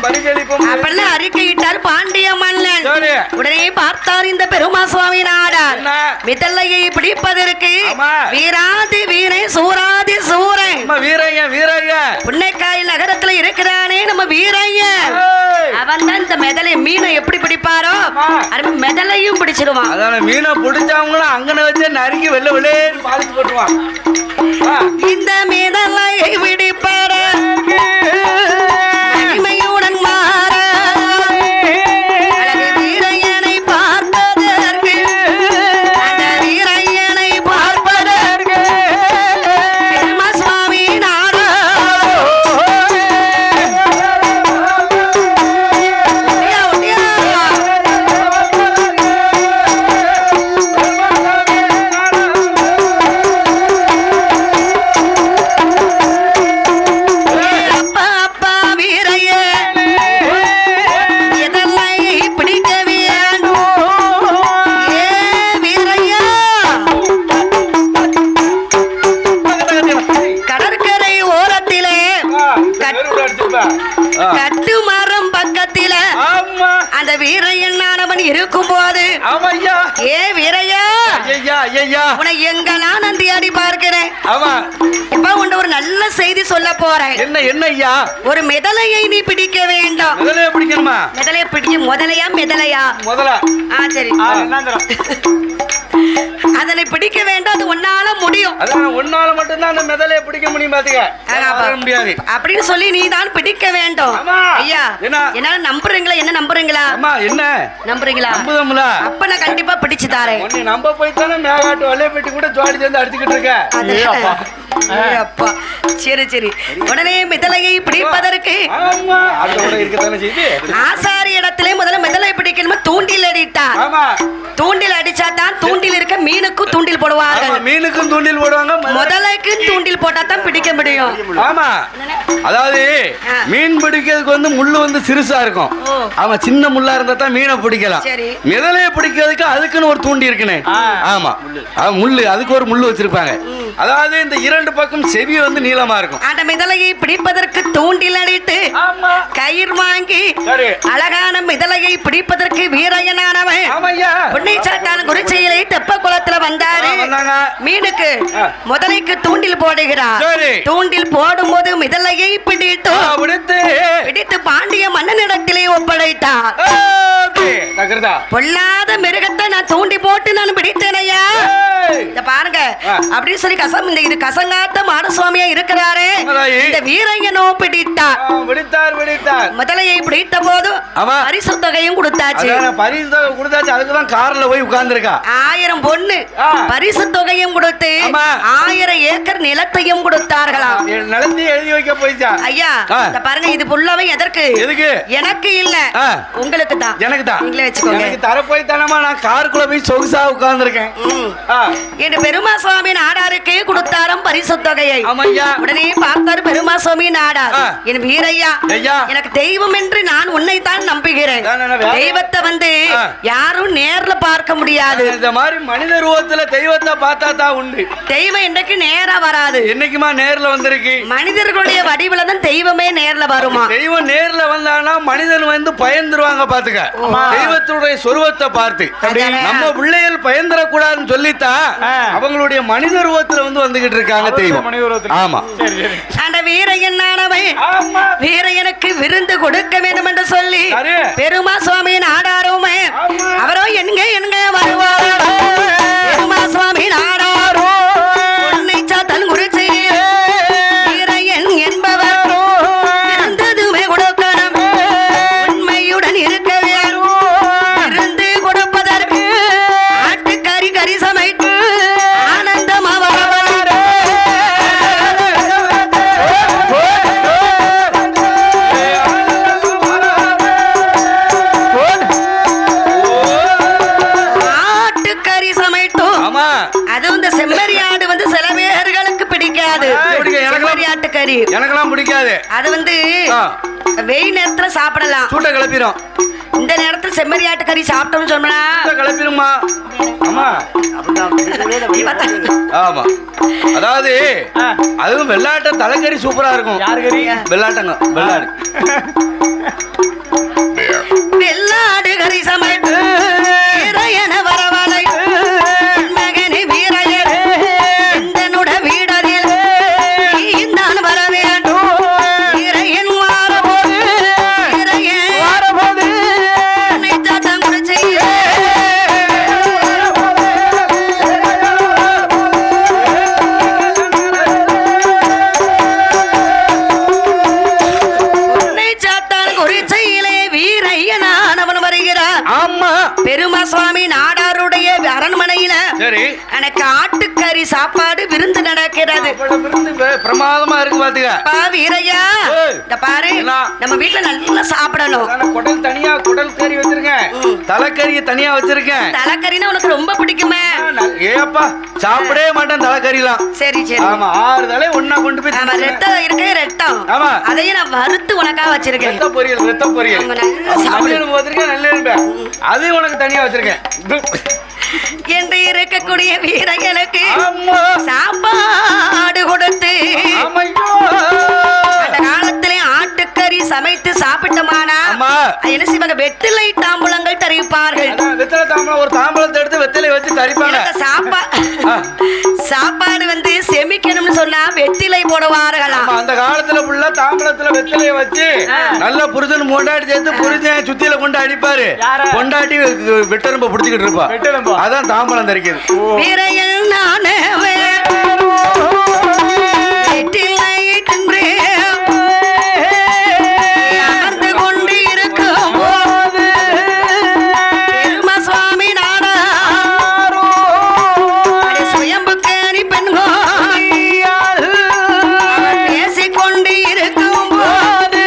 பரிசளிப்போம். அப்பெல்லாம் அறிக்கையிட்டார் பாண்டிய மன்னன். சரி. உடனே பார்த்தார் இந்த பெருமா சுவாமி நாடார் என்ன? மிதலையை பிடிப்பதற்கு ஆமா. வீராதி வீரை சூராதி சூரை நம்ம வீரங்க வீரங்க புன்னைக்காயில் நகரத்துல இருக்கிறானே நம்ம வீரையன் ஏய். அவன் தான் இந்த மெதலை மீனை எப்படி பிடிப்பாரோ ஆமா. அது மெதலையும் பிடிச்சிருவான். அதான மீனை பிடிச்சவங்களும் அங்கன வச்சு நறுக்கி வெள்ள வெள்ளேன்னு பாதிச்சு போட்டுருவான். இந்த மெதலையை பிடிப்பார மகிமையுடன் மாற அழகு வீரையனை பார்ப்பதற்கு அந்த வீரையனை பார்ப்பதற்கு பெருமா சுவாமி நாடா ஒட்டியா, ஒட்டியா. அப்பா அப்பா வீரையே எதெல்லாம் பிடிக்க வேண்டும் ஏ வீரையா கடற்கரை ஓரத்திலே கட்டு மரம் பக்கத்தில ஆமா அந்த வீரையண்ணானவன் இருக்கும் போது ஆமையா ஏ வீரையா ஐயா ஐயா உன்னை எங்கெல்லாம் நன்றி அடி பார்க்கிறேன். ஆமா இப்ப உன்ட ஒரு நல்ல செய்தி சொல்ல போறேன். என்ன என்ன ஐயா ஒரு மிதலையை நீ பிடிக்க வேண்டும். முதல்ல பிடிக்கணுமா மிதலையை பிடிக்க முதலையா மிதலையா முதல்ல சரி அதனை பிடிக்க வேண்டும். அது உன்னால முடியும். அதான் ஒன்னால மட்டும்தான் அந்த மெதலையை பிடிக்க முடியும் பாத்துக்க வர முடியாது அப்படின்னு சொல்லி நீ தான் பிடிக்க வேண்டும். ஆமா. ஐயா என்ன? என்னால நம்புறீங்களா? என்ன நம்புறீங்களா? அம்மா என்ன நம்புறீங்களா? நம்புதம்ல அப்ப நான் கண்டிப்பா பிடிச்சு தாரேன். உன்னை நம்ப போய் தானே மேகாட்டு வலைய பெட்டி கூட ஜோடி சேர்ந்து அடிச்சுக்கிட்டு இருக்க ஏ அப்பா சரி சரி. உடனே மிதலையை பிடிப்பதற்கு ஆமா அதோட இருக்கதானே செய்து ஆசாரி இடத்திலே முதல்ல மிதலை பிடிக்கணுமா தூண்டில் அடித்தார். ஆமா தூண்டில் அடிச்சா தான் தூண்டில் இருக்க மீனுக்கும் தூண்டில் ஆமா போடுவார்கள். மீனுக்கும் தூண்டில் போடுவாங்க முதலைக்கு தூண்டில் போட்டா தான் பிடிக்க முடியும். ஆமா அதாவது மீன் பிடிக்கிறதுக்கு வந்து முள்ளு வந்து சிறுசா இருக்கும். ஓ. ஆமா சின்ன முள்ளா இருந்தா தான் மீனை பிடிக்கலாம். சரி. மிதலைய பிடிக்கிறதுக்கு அதுக்குன்னு ஒரு தூண்டி இருக்குனே. ஆமா முள்ளு அதுக்கு ஒரு முள்ளு வச்சிருப்பாங்க. அதாவது இந்த இரண்டு பக்கம் செவி வந்து நீளமா இருக்கும். அந்த மிதலையை பிடிப்பதற்கு தூண்டில் அடித்து ஆமா கயிறு வாங்கி சரி அழகான மிதலையை பிடிப்பதற்கு வீரையனானவன் ஆமாய்யா உன்னை சாத்தான் குறிச்சியிலே தெப்ப குளத்துல வந்தாரு. வந்தாங்க. மீனுக்கு முதலைக்கு தூண்டில் போடுகிறார். சரி. தூண்டில் போடும்போது மிதலையை பிடித்து பிடித்து பாண்டிய மன்னனிடத்திலே ஒப்படைத்தார். தகர்தா பொல்லாத மிருகத்தை நான் தூண்டி போட்டு நான் பிடித்தேனையா. இத பாருங்க அப்படின்னு சொல்லி இது கசங்காத்த மாடசுவாமியா இருக்கிறாரே இந்த வீரையனோ பிடித்தார். முதலையை பிடித்த போது பரிசு தொகையும் கொடுத்தாச்சு. பரிசு தொகை கொடுத்தாச்சு. அதுக்குதான் கார்ல போய் உட்கார்ந்துருக்கா. 1000 பொண்ணு பரிசு தொகையும் கொடுத்து 1000 ஏக்கர் நிலத்தையும் கொடுத்தார்களாம். நிலத்தையும் எழுதி வைக்க போயிச்சா. ஐயா இத பாருங்க இது புல்லாவே எதற்கு? எதுக்கு? எனக்கு இல்ல உங்களுக்கு தான். எனக்கு தான். நீங்களே வச்சுக்கோங்க. எனக்கு தர போய் தானமா நான் காருக்குள்ள போய் சொகுசா உட்கார்ந்துருக்கேன். என்று பெருமா சுவாமி நாடாருக்கு கொடுத்தாரம் பரிசு தொகையை. ஆமையா. உடனே பார்த்தார் பெருமா சுவாமி நாடார். என் வீரையா எனக்கு தெய்வம் என்று நான் உன்னை தான் நம்புகிறேன். தெய்வத்தை வந்து யாரும் நேர்ல பார்க்க முடியாது. இந்த மாதிரி மனித ரூபத்துல தெய்வத்தை பார்த்தா தான் உண்டு. தெய்வம் என்னைக்கு நேரா வராது. என்னைக்குமா நேர்ல வந்திருக்கு. மனிதர்களுடைய வடிவுல தான் தெய்வமே நேர்ல வருமா. தெய்வம் நேர்ல வந்தானா மனிதன் வந்து பயந்துருவாங்க பாத்துக்க. தெய்வத்துடைய சொருவத்தை பார்த்து நம்ம பிள்ளைகள் பயந்துடக்கூடாதுன்னு சொல்லித்தான் அவங்களுடைய மனித ரூபத்துல வந்து வந்துகிட்டு இருக்காங்க தெய்வம். ஆமா அந்த வீரையனானவை வீரையனுக்கு விருந்து கொடுக்க வேண்டும் என்று சொல்லி பெருமா சுவாமி நாடாருமே அவரோ எங்க எங்க வருவார். பெருமா சுவாமி நாடாரோ உன்னை சாத்தன் குறிச்சி வீரையன் என்பவர் இருந்ததுமே கொடுக்கணும் உண்மையுடன் இருக்க வேண்டும். இருந்து கொடுப்பதற்கு ஆட்டுக்கறி கறி சமைத்து ஆனந்தம் அவர் ஆட்டுக்கறி சமைத்தோம். அது இந்த செம்மறி ஆடு வந்து சில பேர்களுக்கு பிடிக்காது. செம்மறி ஆட்டுக்கறி எனக்கெல்லாம் பிடிக்காது. அது வந்து வெயில் நேரத்துல சாப்பிடலாம். சூட்ட கிளப்பிடும். இந்த நேரத்துல செம்மறி ஆட்டுக்கறி சாப்பிட்டோம்னு சொன்னா கிளப்பிடுமா. ஆமா ஆமா அதாவது அதுவும் வெள்ளாட்ட தலைக்கறி சூப்பரா இருக்கும். யாரு கறி? வெள்ளாட்டங்க வெள்ளாடு வெள்ளாடு கறி சமைத்து வீரையன வரவலை மகனே வீரையன் இந்தனுட வீடதில் நான் வர வேண்டும் வீரையன் வாரபோது வீரையன் வாரபோது சாத்தம் குடிச்சு பெருமா சுவாமி நாடாருடைய அரண்மனையில எனக்கு ஆட்டுக்கறி சாப்பாடு விருந்து நடக்கிறது. பிரமாதமா இருக்கு பாத்துக்க வீரையா, இந்த பாரு நம்ம வீட்டுல நல்லா சாப்பிடணும். குடல் தனியா குடல் கறி வச்சிருக்கேன், தலைக்கறியை தனியா வச்சிருக்கேன். தலைக்கறினா உனக்கு ரொம்ப பிடிக்குமே? ஏப்பா சாப்பிடவே மாட்டேன் தலைக்கறிலாம். சரி சரி. ஆமா 6 தலை ஒண்ணா கொண்டு போய் ஆமா ரத்தம் இருக்கு ரத்தம். ஆமா அதையும் நான் வறுத்து உனக்கா வச்சிருக்கேன். ரத்த பொரியல் ரத்த பொரியல் சாப்பிடணும் வச்சிருக்கேன். நல்ல அது உனக்கு தனியா வச்சிருக்கேன். என்று இருக்கக்கூடிய வீரர்களுக்கு சாப்பாடு கொடுத்து அந்த காலத்திலே ஆட்டுக்கறி சமைத்து சாப்பிட்டோமானா என்ன செய்வாங்க? வெற்றிலை தாம்பூலங்கள் தரிப்பார்கள். வெற்றிலை தாம்பூலம் ஒரு தாம்பூலத்தை எடுத்து வெற்றிலை வச்சு தரிப்பாங்க. சாப்பாடு வந்து செமிக்கணும்னு சொன்னா வெற்றிலை போடுவார்களாம். அந்த காலத்துல ஃபுல்லா தாம்பூலத்துல வெற்றிலையை வச்சு நல்ல புரிதன் கொண்டாடி சேர்த்து புரிதன் சுத்தியில கொண்டு அடிப்பாரு. கொண்டாடி வெட்டெரும்ப புடிச்சுக்கிட்டு இருப்பா. அதான் தாம்பூலம் தரிக்கிறது. வீரையன் நானே வெற்றிலை தின்று அமர்ந்து கொண்டு இருக்கும் போது பெருமா சுவாமி நாடாரோ சுயம்புக்கேணி பெண்கோ பேசிக்கொண்டு இருக்கும் போது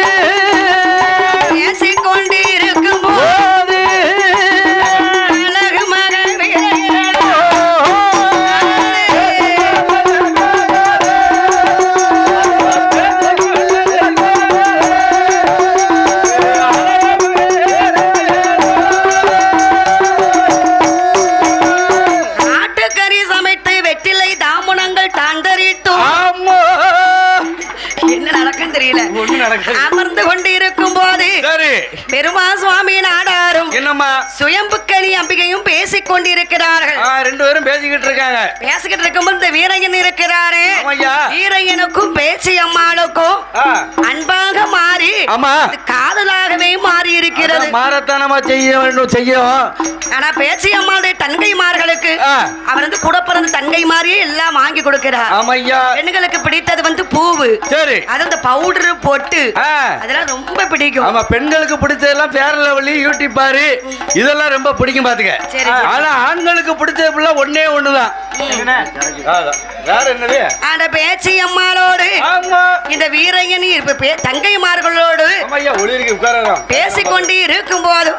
பேசிக்கொண்டு இருக்கும் போது அழகு மகள் ஆட்டுக்கறி சமைத்து வெற்றிலை தாமுனங்கள் தாண்டறிட்டோம். என்ன நடக்கும் தெரியல. அமர்ந்து கொண்டு இருக்கும் போது பெருமா சுவாமி நாடாரும் என்னம்மா சுயம்புக்கணி அம்பிகையும் பேசிக் கொண்டிருக்கிறார்கள். 2 பேரும் பேசிக்கிட்டு இருக்காங்க. பேசிக்கிட்டு இருக்கும்போது இந்த வீரையன் இருக்கிறாரு. வீரையனுக்கும் பேச்சு அம்மாளுக்கும் அன்பாக மாறி காதலாகவே மாறி இருக்கிறது. மாறத்தானமா செய்ய வேண்டும் செய்யும். ஆனா பேச்சு அம்மாளுடைய தங்கைமார்களுக்கு அவர் வந்து கூட பிறந்த தங்கை மாதிரியே எல்லாம் வாங்கி கொடுக்கிறார். பெண்களுக்கு பிடித்தது வந்து பூவு, சரி அது அந்த பவுடர் போட்டு அதெல்லாம் ரொம்ப பிடிக்கும். ஆமா பெண்களுக்கு பிடிச்சதெல்லாம் பேர் லெவலி யூடியூப் பாரு இதெல்லாம் ரொம்ப பிடிக்கும் பாத்துக்க. ஆனா ஆண்களுக்கு பிடிச்சது ஒன்னே ஒண்ணுதான். அந்த பேச்சு அம்மாளோடு இந்த வீரையன் தங்கைமார்களோடு பேசிக்கொண்டு இருக்கும் போது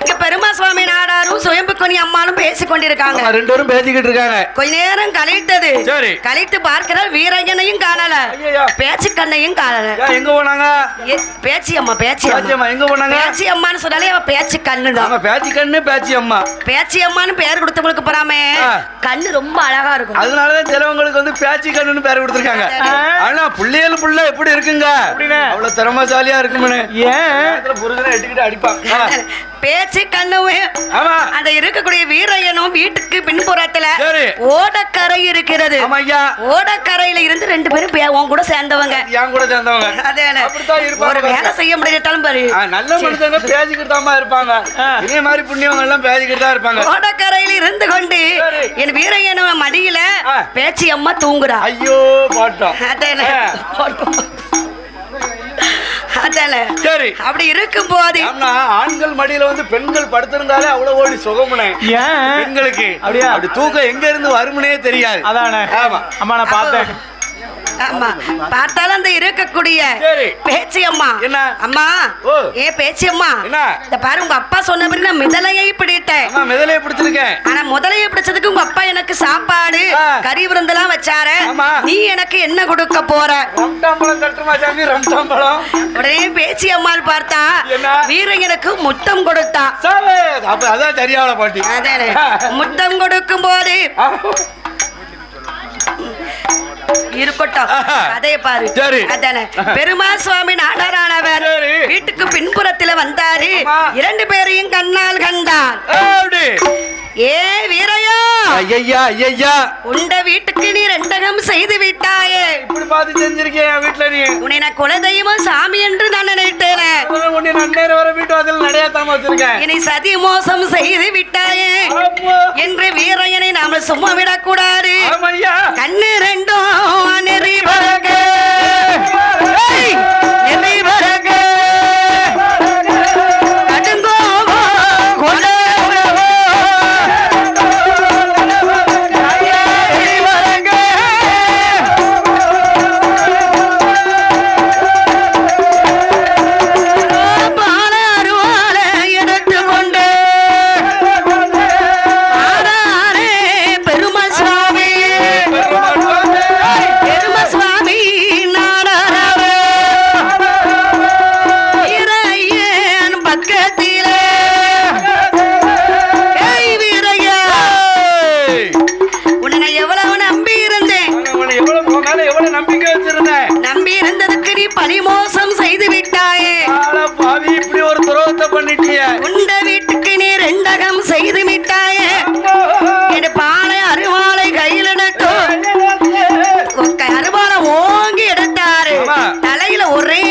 இங்க பெருமா சுவாமி நாடாரும் சுயம்புக்கணி அம்மாளும் பேசிக்கொண்டிருக்காங்க. 2 பேரும் பேசிக்கிட்டு இருக்காங்க. கொஞ்ச நேரம் கழித்தது. கழித்து பார்க்கிறார் வீரையனையும் காணல, பேச்சு கண்ணையும் காணல. எங்க போனாங்க? பேச்சு அம்மா பேச்சு அம்மா எங்க போனாங்க? பேச்சு அம்மான்னு சொன்னாலே அவ பேச்சு கண்ணு தான். பேச்சு கண்ணு பேச்சு அம்மா. பேச்சு அம்மான்னு பேர் கொடுத்தவங்களுக்கு போறாமே கண்ணு ரொம்ப அழகா இருக்கும். அதனாலதான் சிலவங்களுக்கு வந்து பேச்சு கண்ணுன்னு பேர் கொடுத்திருக்காங்க. ஆனா புள்ளைகள் புள்ள எப்படி இருக்குங்க? அவ்வளவு திறமைசாலியா இருக்குமே. ஏன் புருஷனை எட்டுக்கிட்டு அடிப்பாங்க. பேச்சு கண்ணுமே அந்த இருக்கக்கூடிய வீரையனும் வீட்டுக்கு பின்புறத்துல ஓடக்கரை இருக்கிறது. ஓடக்கரையில இருந்து 2 பேரும் உன் கூட சேர்ந்தவங்க. என் கூட சேர்ந்தவங்க. ஒரு வேலை செய்ய முடியாட்டாலும் பாரு நல்ல மனுஷங்க பேசிக்கிட்டு தான் இருப்பாங்க. இதே மாதிரி புண்ணியவங்க எல்லாம் பேசிக்கிட்டு தான் இருப்பாங்க. ஓடக்கரையில இருந்து கொண்டு என் வீரையனும் மடியில பேச்சு அம்மா தூங்குறா. ஐயோ பாட்டோம். சரி அப்படி இருக்கும் போது ஆண்கள் மடியில வந்து பெண்கள் படுத்திருந்தாலே அவ்வளவு ஓடி சுகமுனே. பெண்களுக்கு அப்படி தூக்கம் எங்க இருந்து வருமுனே தெரியாது. அதானே. ஆமா அம்மா நான் பார்த்தேன். ஆமா பார்த்தாலும் அந்த இருக்கக்கூடிய பேச்சு அம்மா என்ன அம்மா ஏ பேச்சு அம்மா இந்த பாரு உங்க அப்பா சொன்ன மாதிரி நான் மிதலையை பிடித்தேன். மிதலையை பிடிச்சிருக்கேன். ஆனா முதலையை பிடிச்சதுக்கு உங்க அப்பா எனக்கு சாப்பாடு கறி விருந்தெல்லாம் வச்சாரு. நீ எனக்கு என்ன கொடுக்க போற? உடனே பேச்சு அம்மாள் பார்த்தா வீரனுக்கு முத்தம் கொடுத்தா. அதான் சரியான பாட்டி. முத்தம் கொடுக்கும் போது இருக்கட்டும் அதே பாரு. அதானே பெருமா சுவாமி நாடாரானவர் வீட்டுக்கு பின்புறத்துல வந்தாரு. 2 பேரையும் கண்ணால் கண்டார். ஏ வீரையா, ஐயா ஐயா உண்ட வீட்டுக்கு நீ ரெண்டகம் செய்து விட்டாயே. இப்படி பார்த்து செஞ்சிருக்கேன் என் வீட்டுல நீ. உன்னை நான் குலதெய்வம் சாமி என்று நான் நினைத்தேன். உன்னை நன்னேர வர வீட்டு வாசல் நடையாத்தாம வச்சிருக்கேன். என்னை சதி மோசம் செய்து விட்டாயே என்று வீரையனை நாம சும்மா விடக்கூடாது. ஆமையா. கண்ணு ரெண்டும் நெறி பறக்க, ஏய், நெறி பறக்க, கடுங்கோபம் கொண்டவனோ, நெறி பறக்க, பால அருவாளை எடுத்துக்கொண்டு ஆடாரே பெருமாள் சுவாமி, பெருமாள் சுவாமி நாடாரே வீரையன் பக்கத்திலே. ஏய் வீரையா, உன்னை நான் எவ்வளவு நம்பி இருந்தேன். உன்னை எவ்வளவு உன் மேல எவ்வளவு நம்பிக்கை வச்சிருந்தேன். நம்பி இருந்ததுக்கு நீ பழிமோசம் செய்து விட்டாயே. ஆள பாவி, இப்படி ஒரு துரோகத்தை பண்ணிட்டிய. உண்ட வீட்டுக்கு நீ ரெண்டகம் செய்து விட்டாயே. என் பாலை அருவாளை கையில் நட்டு அருவாளை ஓங்கி எடுத்தாரு. ஆமா. தலையில ஒரே